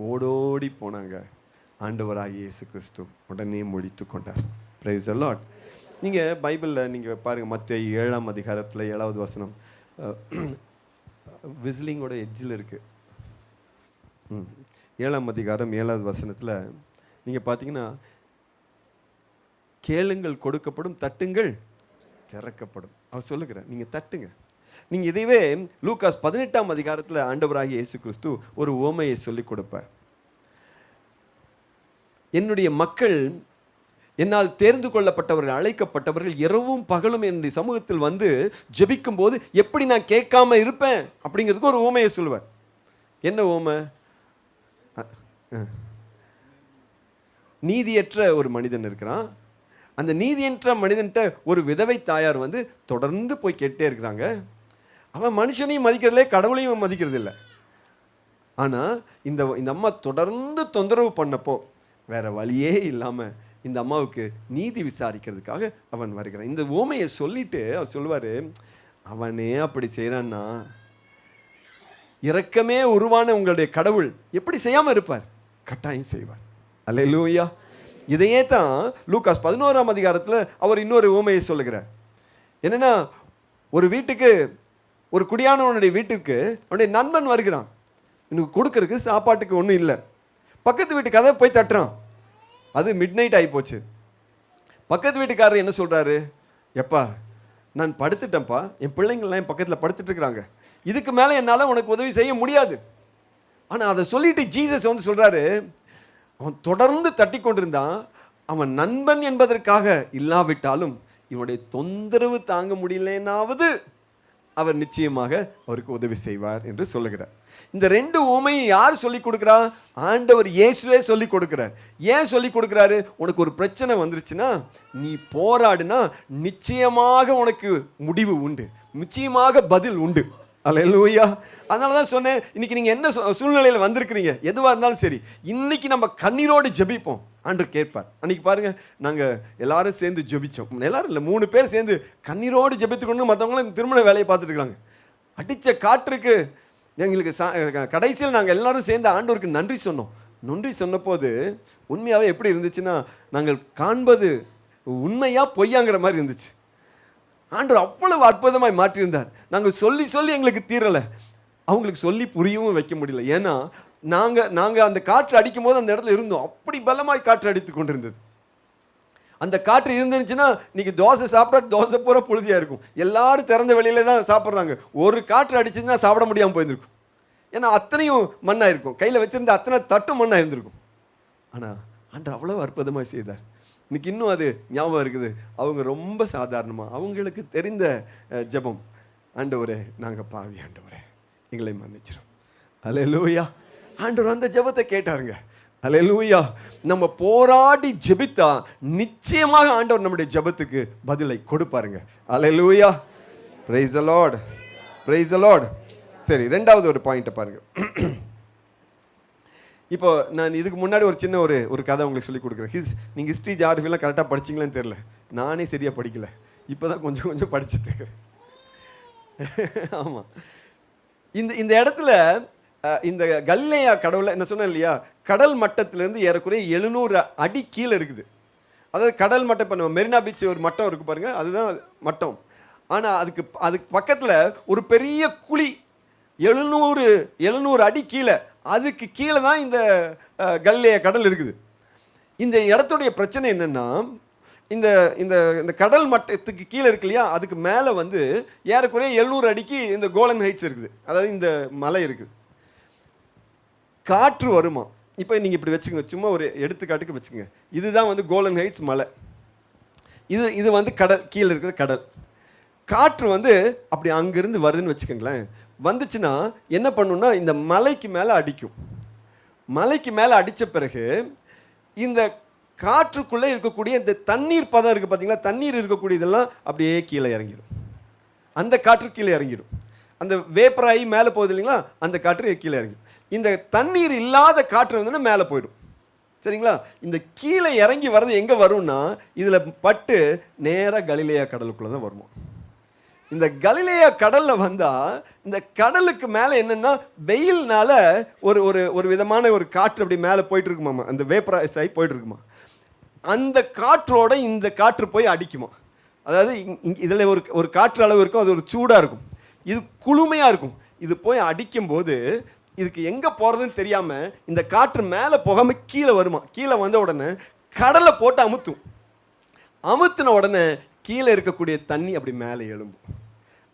ஓடோடி போனாங்க. ஆண்டவராகிய இயேசு கிறிஸ்து உடனே முடித்து கொண்டார். Price the Lord. நீங்கள் பைபிளில் நீங்கள் பாருங்கள், மத்தேயு 7ஆம் அதிகாரத்தில் 7வது வசனம் விசிலிங்கோட எட்ஜில் இருக்குது. 7ஆம் அதிகாரம் 7வது வசனத்தில் நீங்கள் பார்த்தீங்கன்னா, கேளுங்கள் கொடுக்கப்படும், தட்டுங்கள் திறக்கப்படும். அவர் சொல்லுகிறார், நீங்கள் தட்டுங்க. நீங்கள் இதைவே லூக்காஸ் 18ஆம் அதிகாரத்தில் ஆண்டவராகிய இயேசு கிறிஸ்து ஒரு உவமையை சொல்லிக் கொடுப்பார். என்னுடைய மக்கள் என்னால் தேர்ந்து கொள்ளப்பட்டவர்கள், அழைக்கப்பட்டவர்கள் இரவும் பகலும் என்னுடைய சமூகத்தில் வந்து ஜெபிக்கும் போது எப்படி நான் கேட்காம இருப்பேன் அப்படிங்கிறதுக்கு ஒரு உவமையை சொல்லுவார். என்ன உவமை? நீதியற்ற ஒரு மனிதன் இருக்கிறான். அந்த நீதியற்ற மனிதன்கிட்ட ஒரு விதவை தாயார் வந்து தொடர்ந்து போய் கேட்டே இருக்கிறாங்க. அவன் மனுஷனையும் மதிக்கிறதில்ல, கடவுளையும் மதிக்கிறது இல்லை. ஆனால் இந்த அம்மா தொடர்ந்து தொந்தரவு பண்ணப்போ வேற வழியே இல்லாமல் இந்த அம்மாவுக்கு நீதி விசாரிக்கிறதுக்காக அவன் வருகிறான். இந்த உவமையை சொல்லிட்டு அவர் சொல்லுவார், அவனே அப்படி செய்கிறான்னா இரக்கமே உருவான உங்களுடைய கடவுள் எப்படி செய்யாமல் இருப்பார்? கட்டாயம் செய்வார். அல்லேலூயா. இதையே தான் லூகாஸ் 11ஆம் அதிகாரத்தில் அவர் இன்னொரு உவமையை சொல்லுகிறார். என்னன்னா, ஒரு வீட்டுக்கு, ஒரு குடியானவனுடைய வீட்டிற்கு அவனுடைய நண்பன் வருகிறான். எனக்கு கொடுக்கறதுக்கு சாப்பாட்டுக்கு ஒன்றும் இல்லை. பக்கத்து வீட்டு கதை போய் தட்டுறான். அது மிட் நைட் ஆகி போச்சு. பக்கத்து வீட்டுக்காரர் என்ன சொல்கிறாரு? எப்பா, நான் படுத்துட்டேன்ப்பா, என் பிள்ளைங்கள்லாம் என் பக்கத்தில் படுத்துட்டு இருக்கிறாங்க, இதுக்கு மேலே என்னால் உனக்கு உதவி செய்ய முடியாது. ஆனால் அதை சொல்லிட்டு ஜீசஸ் வந்து சொல்கிறாரு, அவன் தொடர்ந்து தட்டி கொண்டிருந்தான். அவன் நண்பன் என்பதற்காக இல்லாவிட்டாலும் இவனுடைய தொந்தரவு தாங்க முடியலனாவது அவர் நிச்சயமாக அவருக்கு உதவி செய்வார் என்று சொல்லுகிறார். இந்த ரெண்டு உவமையை யார் சொல்லிக் கொடுக்குறா? ஆண்டவர் இயேசுவே சொல்லிக் கொடுக்கிறார். ஏன் சொல்லிக் கொடுக்குறாரு? உனக்கு ஒரு பிரச்சனை வந்துருச்சுன்னா நீ போராடுனா நிச்சயமாக உனக்கு முடிவு உண்டு, நிச்சயமாக பதில் உண்டு. அல்லேலூயா. அதனால தான் சொன்னேன், இன்னைக்கு நீங்கள் என்ன சூழ்நிலையில் வந்திருக்கிறீங்க, எதுவாக இருந்தாலும் சரி, இன்னைக்கு நம்ம கண்ணீரோடு ஜெபிப்போம், ஆண்டவர் கேட்பார். அன்றைக்கி பாருங்கள், நாங்கள் எல்லாரும் சேர்ந்து ஜெபித்தோம். எல்லாரும் இல்லை, 3 பேர் சேர்ந்து கண்ணீரோடு ஜெபித்துக்கொண்டு மற்றவங்களும் திருமண வேலையை பார்த்துட்டு இருக்காங்க. அடித்த காற்றுக்கு எங்களுக்கு கடைசியில் நாங்கள் எல்லாரும் சேர்ந்து ஆண்டவருக்கு நன்றி சொன்னோம். நன்றி சொன்னபோது உண்மையாகவே எப்படி இருந்துச்சுன்னா, நாங்கள் காண்பது உண்மையாக பொய்யாங்கிற மாதிரி இருந்துச்சு. ஆண்டவர் அவ்வளவு அற்புதமாய் மாற்றியிருந்தார். நாங்கள் சொல்லி சொல்லி எங்களுக்கு தீரலை, அவங்களுக்கு சொல்லி புரியவும் வைக்க முடியல. ஏன்னா நாங்கள் அந்த காற்று அடிக்கும் போது அந்த இடத்துல இருந்தோம். அப்படி பலமாய் காற்று அடித்து கொண்டிருந்தது. அந்த காற்று இருந்துச்சுன்னா இன்னைக்கு தோசை சாப்பிட்டா தோசை பூரா புழுதியாக இருக்கும். எல்லாரும் திறந்த வெளியில தான் சாப்பிட்றாங்க. ஒரு காற்று அடிச்சுன்னா சாப்பிட முடியாமல் போயிருந்திருக்கும். ஏன்னா அத்தனையும் மண்ணாக இருக்கும், கையில் வச்சிருந்த அத்தனை தட்டும் மண்ணாக இருந்திருக்கும். ஆனால் ஆண்டவர் அவ்வளோ அற்புதமாக செய்தார். இன்னைக்கு இன்னும் அது ஞாபகம் இருக்குது. அவங்க ரொம்ப சாதாரணமாக அவங்களுக்கு தெரிந்த ஜெபம், ஆண்டவரே நாங்கள் பாவி, ஆண்டவரே எங்களை மன்னிச்சிடும். அல்லேலூயா. ஆண்டவர் அந்த ஜெபத்தை கேட்டாருங்க. அல்லேலூயா. நம்ம போராடி ஜெபித்தா நிச்சயமாக ஆண்டவர் நம்முடைய ஜெபத்துக்கு பதிலை கொடுப்பாருங்க. Hallelujah. Praise the lord, praise the lord. சரி, 2வது ஒரு பாயிண்ட்டை பாருங்க. இப்போ நான் இதுக்கு முன்னாடி ஒரு சின்ன ஒரு கதை உங்களுக்கு சொல்லிக் கொடுக்குறேன். நீங்கள் ஹிஸ்ட்ரி ஜியாகிரஃபிலாம் கரெக்டாக படிச்சிங்களான்னு தெரில, நானே சரியாக படிக்கல, இப்போ தான் கொஞ்சம் கொஞ்சம் படிச்சுட்டு இருக்கிறேன். ஆமாம், இந்த இடத்துல இந்த கலிலேயா கடவுளை என்ன சொன்னேன் இல்லையா, கடல் மட்டத்திலேருந்து ஏறக்குறைய 700 அடி கீழே இருக்குது. அதாவது கடல் மட்டம், இப்போ நம்ம மெரினா பீச் ஒரு மட்டம் இருக்குது பாருங்கள், அதுதான் மட்டம். ஆனால் அதுக்கு பக்கத்தில் ஒரு பெரிய குழி 700 அடி கீழே, அதுக்கு கீழே தான் இந்த கலிலேயா கடல் இருக்குது. இந்த இடத்துடைய பிரச்சனை என்னென்னா, இந்த இந்த இந்த கடல் மட்டத்துக்கு கீழே இருக்கு இல்லையா, அதுக்கு மேலே வந்து ஏறக்குறைய 700 அடிக்கு இந்த கோலன் ஹைட்ஸ் இருக்குது. அதாவது இந்த மலை இருக்குது. காற்று வருமா, இப்போ நீங்கள் இப்படி வச்சுக்கோங்க, சும்மா ஒரு எடுத்துக்காட்டுக்கு வச்சுக்கோங்க. இதுதான் வந்து கோலன் ஹைட்ஸ் மலை, இது வந்து கடல், கீழே இருக்கிற கடல். காற்று வந்து அப்படி அங்கேருந்து வருதுன்னு வச்சுக்கோங்களேன். வந்துச்சுன்னா என்ன பண்ணுன்னா, இந்த மலைக்கு மேலே அடிக்கும். மலைக்கு மேலே அடித்த பிறகு இந்த காற்றுக்குள்ளே இருக்கக்கூடிய இந்த தண்ணீர் பதம் இருக்குது பார்த்தீங்களா, தண்ணீர் இருக்கக்கூடியதெல்லாம் அப்படியே கீழே இறங்கிடும். அந்த காற்று கீழே இறங்கிடும். அந்த வேப்பராகி மேலே போகுது இல்லைங்களா, அந்த காற்று கீழே இறங்கிடும். இந்த தண்ணீர் இல்லாத காற்று வந்து மேலே போயிடும். சரிங்களா? இந்த கீழே இறங்கி வர்றது எங்கே வரும்னா, இதில் பட்டு நேராக கலிலேயா கடலுக்குள்ளே தான் வருமா. இந்த கலிலேயா கடலில் வந்தால் இந்த கடலுக்கு மேலே என்னென்னா, வெயில்னால ஒரு ஒரு ஒரு விதமான ஒரு காற்று அப்படி மேலே போயிட்டு இருக்குமாம்மா, அந்த வேப்பராய்ஸ் ஆகி போயிட்டு இருக்குமா. அந்த காற்றோட இந்த காற்று போய் அடிக்குமா. அதாவது இதில் ஒரு காற்று அளவு இருக்கும், அது ஒரு சூடாக இருக்கும், இது குளுமையாக இருக்கும். இது போய் அடிக்கும்போது இதுக்கு எங்கே போகிறதுன்னு தெரியாமல் இந்த காற்று மேலே போகாமல் கீழே வருமா. கீழே வந்த உடனே கடலை போட்டு அமுத்தின உடனே கீழே இருக்கக்கூடிய தண்ணி அப்படி மேலே எழும்பும்.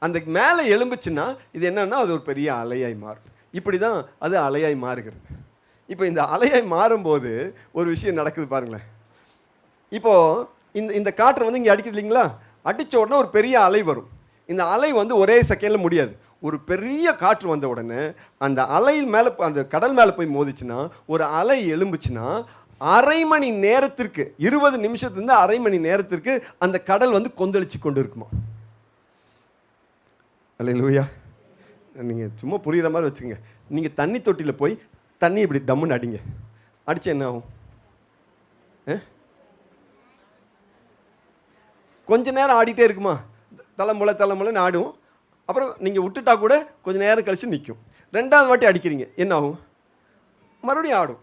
அந்த மேலே எழும்புச்சுன்னா இது என்னன்னா, அது ஒரு பெரிய அலையாய் மாறும். இப்படி தான் அது அலையாய் மாறுகிறது. இப்போ இந்த அலையாய் மாறும்போது ஒரு விஷயம் நடக்குது பாருங்களேன். இப்போது இந்த காற்று வந்து இங்கே அடிக்குது இல்லைங்களா, அடித்த உடனே ஒரு பெரிய அலை வரும். இந்த அலை வந்து ஒரே செகண்டில் முடியாது. ஒரு பெரிய காற்று வந்த உடனே அந்த அலையில் மேலே, அந்த கடல் மேலே போய் மோதிச்சுன்னா, ஒரு அலை எழும்புச்சுன்னா அரை மணி நேரத்திற்கு, 20 நிமிஷத்துலேருந்து அரை மணி நேரத்திற்கு அந்த கடல் வந்து கொந்தளிச்சு கொண்டு இருக்குமா. அல்லேலூயா. நீங்கள் சும்மா புரிகிற மாதிரி வச்சுக்கோங்க. நீங்கள் தண்ணி தொட்டியில் போய் தண்ணி இப்படி டம்முன்னு அடிங்க, அடித்தா என்ன ஆகும்? கொஞ்ச நேரம் ஆடிட்டே இருக்குமா? தலைமுறைன்னு ஆடும். அப்புறம் நீங்கள் விட்டுட்டா கூட கொஞ்சம் நேரம் கழித்து நிற்கும். 2வது வாட்டி அடிக்கிறீங்க, என்ன ஆகும்? மறுபடியும் ஆடும்.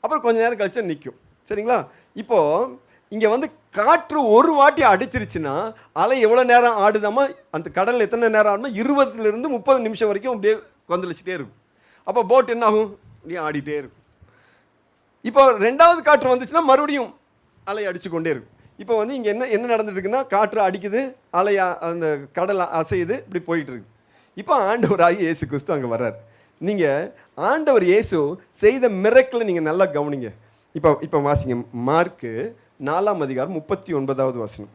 அப்புறம் கொஞ்சம் நேரம் கழிச்சு நிற்கும். சரிங்களா? இப்போது இங்கே வந்து காற்று ஒரு வாட்டி அடிச்சிருச்சுன்னா அலை எவ்வளோ நேரம் ஆடுதாமா? அந்த கடலில் எத்தனை நேரம் ஆடுமா? 20லேருந்து 30 நிமிஷம் வரைக்கும் அப்படியே கொந்தளிச்சிட்டே இருக்கும். அப்போ போட் என்ன ஆகும்? அப்படியே ஆடிட்டே இருக்கும். இப்போ 2வது காற்று வந்துச்சுன்னா மறுபடியும் அலை அடித்து கொண்டே இருக்கும். இப்போ வந்து இங்கே என்ன நடந்துட்டு இருக்குன்னா, காற்று அடிக்குது, அலை அந்த கடல் அசையுது, இப்படி போயிட்டு இருக்கு. இப்போ ஆண்டவராகி இயேசு கிறிஸ்து அங்கே வர்றார். நீங்கள் ஆண்டவர் இயேசு செய்த மிரக்கிளை நீங்கள் நல்லா கவனிங்க. இப்போ வாசிங்க, மார்க்கு 4ஆம் அதிகாரம் 39வது வசனம்.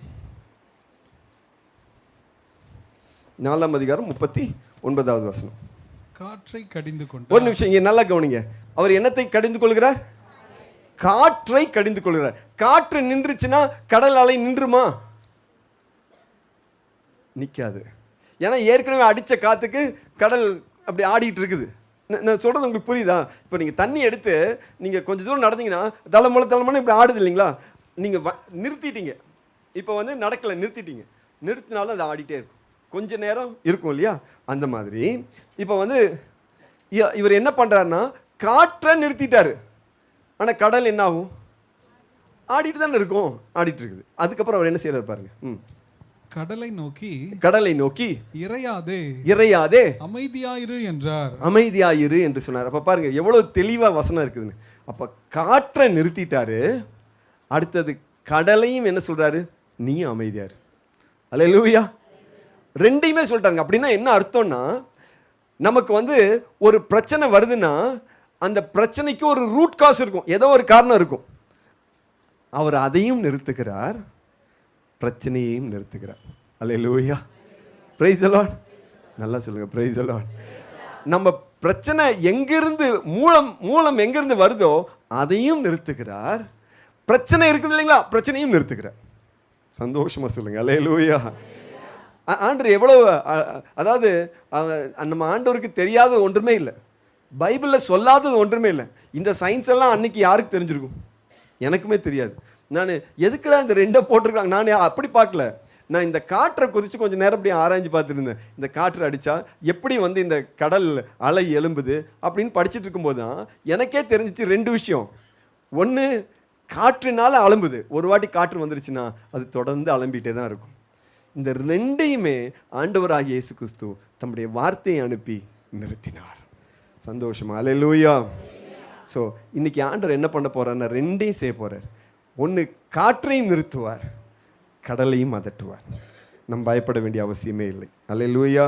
4ஆம் அதிகாரம் 39வது வசனம். காற்றை கடிந்து கொண்டு, ஒரு நிமிஷம் இங்கே நல்லா கவனிங்க. அவர் என்னத்தை கடிந்து கொள்கிறார்? காற்றை கடிந்து கொள்கிறார். காற்று நின்றுச்சுன்னா கடல் அலை நின்றுமா? நிற்காது. ஏன்னா ஏற்கனவே அடித்த காற்றுக்கு கடல் அப்படி ஆடிட்டு இருக்குது. நான் சொல்கிறது உங்களுக்கு புரியுதா? இப்போ நீங்கள் தண்ணி எடுத்து நீங்கள் கொஞ்சம் தூரம் நடந்தீங்கன்னா தலைமுறை இப்படி ஆடுது இல்லைங்களா? நீங்கள் நிறுத்திட்டீங்க, இப்போ வந்து நடக்கலை, நிறுத்தினாலும் அது ஆடிட்டே இருக்கும். கொஞ்ச நேரம் இருக்கும் இல்லையா? அந்த மாதிரி இப்போ வந்து இவர் என்ன பண்ணுறாருன்னா, காற்றை நிறுத்திட்டாரு. ஆனால் கடல் என்ன ஆகும்? ஆடிட்டு தானே இருக்கும், ஆடிட்டு இருக்குது. அதுக்கப்புறம் அவர் என்ன செய்யறாரு பாருங்க. கடலை நோக்கி இறையாதே அமைதியாயிரு என்று சொன்னார். அப்ப பாருங்க எவ்வளவு தெளிவா வசனம் இருக்குதுன்னு. அப்ப காற்றை நிறுத்திட்டாரு, அடுத்தது கடலையும் என்ன சொல்றாரு? நீயும் அமைதியாரு. அல்லேலூயா. ரெண்டையுமே சொல்லிட்டாங்க. அப்படின்னா என்ன அர்த்தம்னா, நமக்கு வந்து ஒரு பிரச்சனை வருதுன்னா அந்த பிரச்சனைக்கு ஒரு ரூட் காஸ் இருக்கும், ஏதோ ஒரு காரணம் இருக்கும். அவர் அதையும் நிறுத்துகிறார், பிரச்சனையையும் நிறுத்துகிறார். அல்லேலூயா. Praise the Lord. நல்லா சொல்லுங்க, பிரைஸ் தி லார்ட். நம்ம பிரச்சனை எங்கிருந்து மூலம் எங்கிருந்து வருதோ அதையும் நிறுத்துகிறார். பிரச்சனை இருக்குது இல்லைங்களா, பிரச்சனையும் நிறுத்துகிறார். சந்தோஷமா சொல்லுங்க, அல்லேலூயா. ஆண்டவர் எவ்வளவு, அதாவது நம்ம ஆண்டவருக்கு தெரியாத ஒன்றுமே இல்லை, பைபிளில் சொல்லாதது ஒன்றுமே இல்லை. இந்த சயின்ஸ் எல்லாம் அன்னைக்கு யாருக்கு தெரிஞ்சிருக்கும்? எனக்குமே தெரியாது. நான் எதுக்குடா இந்த 2 போட்டிருக்காங்க, நான் அப்படி பார்க்கல. நான் இந்த காற்றை குறித்து கொஞ்சம் நேரம் அப்படி ஆராய்ஞ்சு பார்த்துருந்தேன். இந்த காற்று அடித்தா எப்படி வந்து இந்த கடல் அலை எழும்புது அப்படின்னு படிச்சுட்டு இருக்கும்போது தான் எனக்கே தெரிஞ்சிச்சு 2 விஷயம். ஒன்று, காற்றுனால அலம்புது. ஒரு வாட்டி காற்று வந்துருச்சுன்னா அது தொடர்ந்து அலம்பிட்டே தான் இருக்கும். இந்த 2ஐயுமே ஆண்டவராகிய இயேசு கிறிஸ்து தம்முடைய வார்த்தையை அனுப்பி நிறுத்தினார். சந்தோஷமா? அல்லேலூயா. ஸோ இன்னைக்கு ஆண்டவர் என்ன பண்ண போறாருன்னா 2ஐயும் செய்ய போறார். ஒன்று, காற்றையும் நிறுத்துவார், கடலையும் அதட்டுவார். நம்ம பயப்பட வேண்டிய அவசியமே இல்லை. அல்லேலூயா.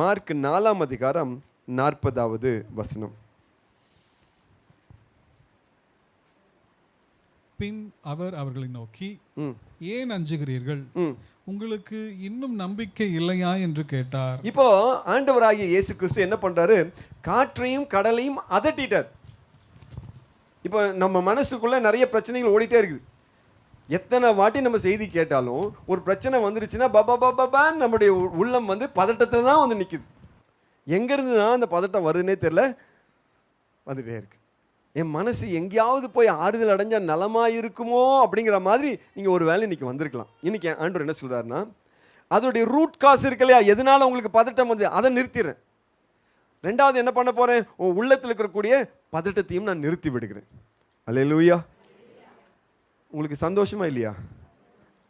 மார்க் 4ஆம் அதிகாரம் 40வது வசனம். பின் அவர் அவர்களை நோக்கி, ஏன் அஞ்சுகிறீர்கள்? உங்களுக்கு இன்னும் நம்பிக்கை இல்லையா என்று கேட்டார். இப்போ ஆண்டவராகிய இயேசு கிறிஸ்து என்ன பண்றாரு? காற்றையும் கடலையும் அதட்டிட்டார். இப்போ நம்ம மனசுக்குள்ள நிறைய பிரச்சனைகள் ஓடிட்டே இருக்குது. எத்தனை வாட்டி நம்ம செய்தி கேட்டாலும் ஒரு பிரச்சனை வந்துருச்சுன்னா பாபான்னு நம்முடைய உள்ளம் வந்து பதட்டத்தில் தான் வந்து நிற்குது. எங்கேருந்து தான் அந்த பதட்டம் வருதுன்னே தெரியல, வந்துட்டே இருக்கு. என் மனசு எங்கேயாவது போய் ஆறுதல் அடைஞ்சால் நலமாக இருக்குமோ அப்படிங்கிற மாதிரி நீங்கள் ஒரு வேலை இன்றைக்கி வந்திருக்கலாம். இன்றைக்கி ஆண்டவர் என்ன சொல்கிறாருன்னா, அதோடைய ரூட் காஸ் இருக்கு இல்லையா, எதனால உங்களுக்கு பதட்டம் வந்து அதை நிறுத்திடுறேன். 2வது என்ன பண்ண போகிறேன்? உன் உள்ளத்தில் இருக்கக்கூடிய பதட்டத்தையும் நான் நிறுத்தி விடுகிறேன். அல்லேலூயா. உங்களுக்கு சந்தோஷமா இல்லையா?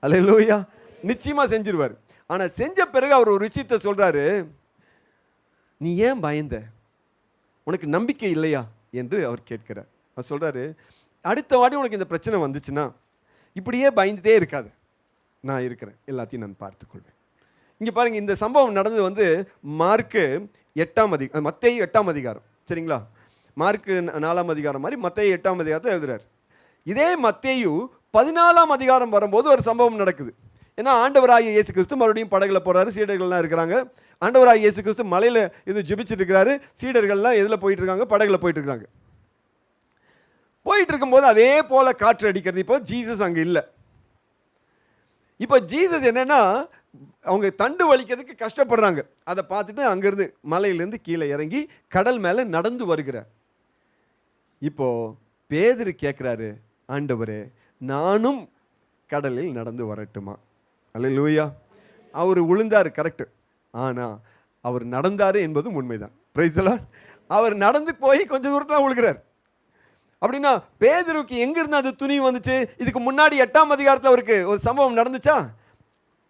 அல்லேலூயா. நிச்சயமாக செஞ்சிருவார். ஆனால் செஞ்ச பிறகு அவர் ஒரு விஷயத்தை சொல்கிறாரு, நீ ஏன் பயந்த? உனக்கு நம்பிக்கை இல்லையா என்று அவர் கேட்கிறார். அவர் சொல்கிறாரு, அடுத்த வாட்டி உனக்கு இந்த பிரச்சனை வந்துச்சுன்னா இப்படியே பயந்துட்டே இருக்காது, நான் இருக்கிறேன், எல்லாத்தையும் நான் பார்த்துக்கொள்வேன். இங்கே பாருங்கள், இந்த சம்பவம் நடந்தது வந்து மார்க்கு 8ஆம் அதிகாரம், மத்தேயு 8ஆம் அதிகாரம். சரிங்களா? மார்க்கு 4ஆம் அதிகாரம் மாதிரி மத்தேயு 8ஆம் அதிகாரத்தை எழுதுறார். இதே மத்தேயு 14ஆம் அதிகாரம் வரும்போது ஒரு சம்பவம் நடக்குது. ஏன்னா ஆண்டவராகிய இயேசு கிறிஸ்து மறுபடியும் படகுல போறாரு, சீடர்கள்லாம் இருக்கிறாங்க. ஆண்டவராகிய இயேசு கிறிஸ்து மலையில இது ஜெபிச்சிட்டு இருக்கிறாரு, சீடர்கள்லாம் எதில் போயிட்டு இருக்காங்க? படகுல போயிட்டு இருக்காங்க. போயிட்டு இருக்கும்போது அதே போல காற்று அடிக்கிறது. இப்போ ஜீசஸ் அங்கே இல்லை. இப்போ ஜீசஸ் என்னன்னா, அவங்க தண்டு வலிக்கிறதுக்கு கஷ்டப்படுறாங்க. அதை பார்த்துட்டு அங்கேருந்து மலையிலேருந்து கீழே இறங்கி கடல் மேலே நடந்து வருகிறார். இப்போ பேதுரு கேட்குறாரு, ஆண்டவரே நானும் கடலில் நடந்து வரட்டுமா? அல்லேலூயா. அவர் உளுந்தார், கரெக்டு. ஆனால் அவர் நடந்தார் என்பதும் உண்மைதான். Price the Lord. அவர் நடந்து போய் கொஞ்சம் தூரத்தில் விழுகிறார். அப்படின்னா பேதுருக்கு எங்கிருந்து அது துணி வந்துச்சு? இதுக்கு முன்னாடி 8ஆம் அதிகாரத்தில் அவருக்கு ஒரு சம்பவம் நடந்துச்சா?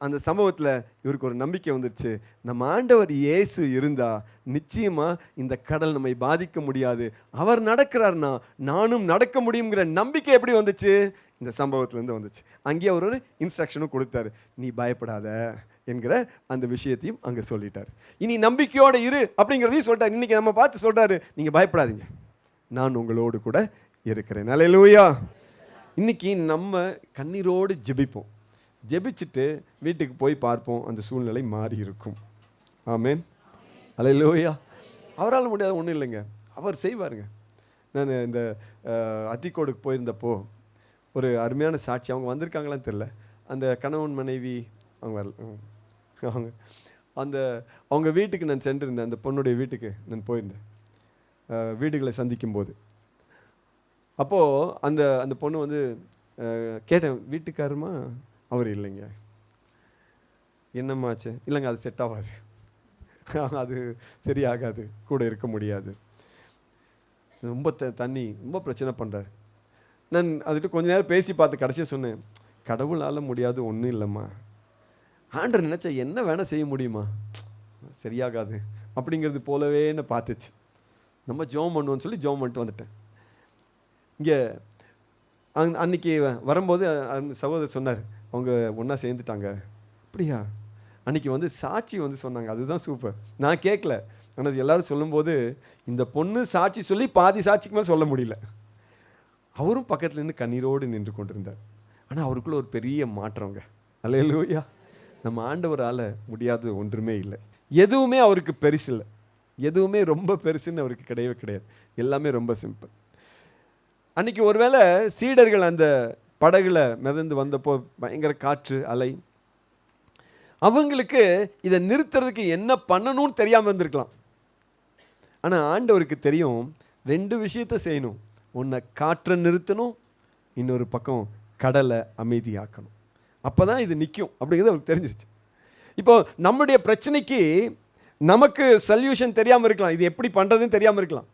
அந்த சம்பவத்தில் இவருக்கு ஒரு நம்பிக்கை வந்துருச்சு. நம்ம ஆண்டவர் இயேசு இருந்தா நிச்சயமா இந்த கடல் நம்மை பாதிக்க முடியாது. அவர் நடக்கிறார்னா நானும் நடக்க முடியுங்கிற நம்பிக்கை எப்படி வந்துச்சு? இந்த சம்பவத்திலேருந்து வந்துச்சு. அங்கேயே அவர் ஒரு இன்ஸ்ட்ரக்ஷனும் கொடுத்தாரு, நீ பயப்படாத என்கிற அந்த விஷயத்தையும் அங்கே சொல்லிட்டார். இனி நம்பிக்கையோடு இரு அப்படிங்கிறதையும் சொல்லிட்டார். இன்னைக்கு நம்ம பார்த்து சொல்றாரு, நீங்க பயப்படாதீங்க, நான் உங்களோடு கூட இருக்கிறேன். அல்லேலூயா. இன்னைக்கு நம்ம கண்ணீரோடு ஜெபிப்போம். ஜெபிச்சுட்டு வீட்டுக்கு போய் பார்ப்போம், அந்த சூழ்நிலை மாறி இருக்கும். ஆமென். அல்லேலூயா. அவரால் முடியாத ஒன்றும் இல்லைங்க, அவர் செய்வாருங்க. நான் இந்த அத்திக்கோடுக்கு போயிருந்தப்போ ஒரு அருமையான சாட்சி, அவங்க வந்திருக்காங்களான்னு தெரில. அந்த கணவன் மனைவி அவங்க அவங்க வீட்டுக்கு நான் சென்றிருந்தேன். அந்த பொண்ணுடைய வீட்டுக்கு நான் போயிருந்தேன் வீடுகளை சந்திக்கும் போது. அப்போது அந்த பொண்ணு வந்து கேட்டேன், வீட்டுக்காரமா? அவர் இல்லைங்க. என்னம்மாச்சு? இல்லைங்க, அது செட் ஆகாது, அது சரியாகாது, கூட இருக்க முடியாது, ரொம்ப தண்ணி, ரொம்ப பிரச்சனை பண்ணுறார். நான் அதுட்டு கொஞ்ச நேரம் பேசி பார்த்து கடைசியாக சொன்னேன், கடவுளால் முடியாது ஒன்றும் இல்லைம்மா, ஆண்டவர் நினச்சா என்ன வேணால் செய்ய முடியுமா, சரியாகாது அப்படிங்கிறது போலவே என்ன பார்த்துச்சு. நம்ம ஜோம் பண்ணுவோன்னு சொல்லி ஜோம் பண்ணிட்டு வந்துட்டேன். இங்கே அன்னைக்கு வரும்போது அந்த சகோதரர் சொன்னார், அவங்க ஒன்றா சேர்ந்துட்டாங்க. அப்படியா? அன்றைக்கி வந்து சாட்சி வந்து சொன்னாங்க, அதுதான் சூப்பர். நான் கேட்கல, ஆனால் எல்லோரும் சொல்லும்போது இந்த பொண்ணு சாட்சி சொல்லி பாதி சாட்சிக்கு மேலே சொல்ல முடியல. அவரும் பக்கத்தில் நின்று கண்ணீரோடு நின்று கொண்டிருந்தார். ஆனால் அவருக்குள்ள ஒரு பெரிய மாற்றங்க. அல்லேலூயா. நம்ம ஆண்டவரால் முடியாதது ஒன்றுமே இல்லை. எதுவுமே அவருக்கு பெருசு இல்லை, எதுவுமே ரொம்ப பெருசுன்னு அவருக்கு கிடையவே கிடையாது. எல்லாமே ரொம்ப சிம்பிள். அன்றைக்கி ஒருவேளை சீடர்கள் அந்த படகுல மிதந்து வந்தப்போ பயங்கர காற்று அலை, அவங்களுக்கு இதை நிறுத்துறதுக்கு என்ன பண்ணணும்னு தெரியாமல் இருந்திருக்கலாம். ஆனால் ஆண்டவருக்கு தெரியும், 2 விஷயத்தை செய்யணும். ஒன்று காற்றை நிறுத்தணும், இன்னொரு பக்கம் கடலை அமைதியாக்கணும். அப்போ தான் இது நிற்கும் அப்படிங்கிறது அவருக்கு தெரிஞ்சிருச்சு. இப்போ நம்முடைய பிரச்சனைக்கு நமக்கு சொல்யூஷன் தெரியாமல் இருக்கலாம், இது எப்படி பண்ணுறதுன்னு தெரியாமல் இருக்கலாம்.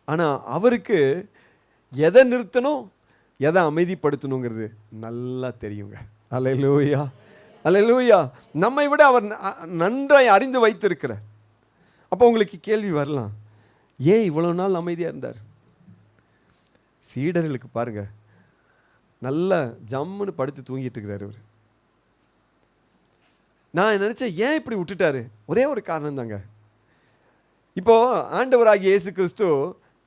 ஆனால் அவருக்கு எதை நிறுத்தணும் எதை அமைதிப்படுத்தணுங்கிறது நல்லா தெரியுங்க. அல்லேலூயா, அல்லேலூயா. நம்மை விட அவர் நன்றாய் அறிந்து வைத்திருக்கிறார். அப்போ உங்களுக்கு கேள்வி வரலாம், ஏன் இவ்வளோ நாள் அமைதியாக இருந்தார்? சீடர்களுக்கு பாருங்க, நல்லா ஜம்முன்னு படுத்து தூங்கிட்டு இருக்கிறார் இவர். நான் நினச்சேன், ஏன் இப்படி விட்டுட்டாரு? ஒரே ஒரு காரணம் தாங்க. இப்போ ஆண்டவராகிய இயேசு கிறிஸ்து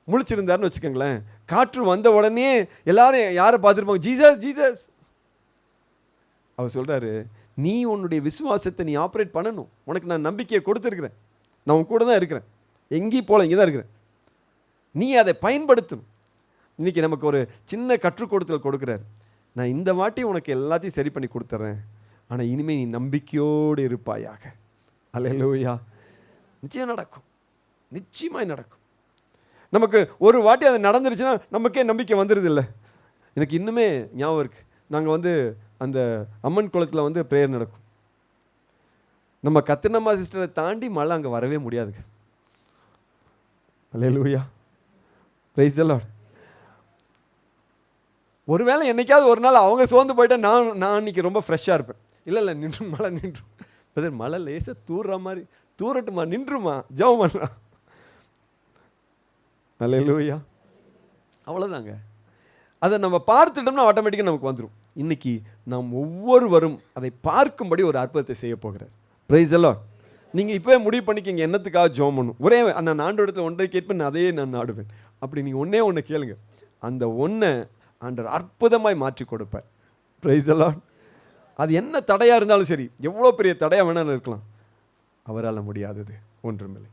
முழிச்சிருந்தாருன்னு வச்சுக்கோங்களேன், காற்று வந்த உடனே எல்லாரும் யாரை பார்த்துருப்பாங்க? Jesus, Jesus. அவர் சொல்கிறாரு, நீ உன்னுடைய விசுவாசத்தை நீ ஆப்ரேட் பண்ணணும், உனக்கு நான் நம்பிக்கையை கொடுத்துருக்குறேன், நான் உன் கூட தான் இருக்கிறேன், எங்கேயும் போல இங்கே தான் இருக்கிறேன், நீ அதை பயன்படுத்தணும். இன்றைக்கி நமக்கு ஒரு சின்ன கற்றுக்கொடுத்தல் கொடுக்குறாரு, நான் இந்த வாட்டி உனக்கு எல்லாத்தையும் சரி பண்ணி கொடுத்துட்றேன், ஆனால் இனிமேல் நீ நம்பிக்கையோடு இருப்பாயாக. அல்லேலூயா. நிச்சயம் நடக்கும், நிச்சயமாக நடக்கும். நமக்கு ஒரு வாட்டி அது நடந்துருச்சுன்னா நமக்கே நம்பிக்கை வந்துடுது இல்லை. எனக்கு இன்னுமே ஞாபகம் இருக்குது, நாங்கள் வந்து அந்த அம்மன் குளத்தில் வந்து ப்ரேயர் நடக்கும். நம்ம கத்தினம்மா சிஸ்டரை தாண்டி மழை அங்கே வரவே முடியாதுங்க. அல்லேலூயா, பிரைஸ் தி லார்ட். ஒருவேளை என்னைக்காவது ஒரு நாள் அவங்க சோர்ந்து போயிட்டா நான் அன்றைக்கி ரொம்ப ஃப்ரெஷ்ஷாக இருப்பேன். இல்லை நின்று மழை நின்றும், மழை லேசாக தூர்ற மாதிரி தூரட்டுமா, நின்றுமா, ஜெபம் பண்ணுறான். அல்லேலூயா. அவ்வளோதாங்க. அதை நம்ம பார்த்துட்டோம்னா ஆட்டோமேட்டிக்காக நமக்கு வந்துடும். இன்னைக்கு நாம் ஒவ்வொருவரும் அதை பார்க்கும்படி ஒரு அற்புதத்தை செய்ய போகிறார். Price the Lord. நீங்கள் இப்போவே முடிவு பண்ணிக்கிங்க என்னத்துக்காக ஜெபம் பண்ணணும். ஒரே நான் ஆண்டவர் இடத்துல ஒன்றை கேட்பேன், அதையே நான் நாடுவேன். அப்படி நீங்கள் ஒன்றே ஒன்று கேளுங்க, அந்த ஒன்றை ஆண்டவர் அற்புதமாய் மாற்றி கொடுப்பார். Price the Lord. அது என்ன தடையாக இருந்தாலும் சரி, எவ்வளோ பெரிய தடையாக வேணாலும் இருக்கலாம், அவரால் முடியாதது ஒன்றுமில்லை.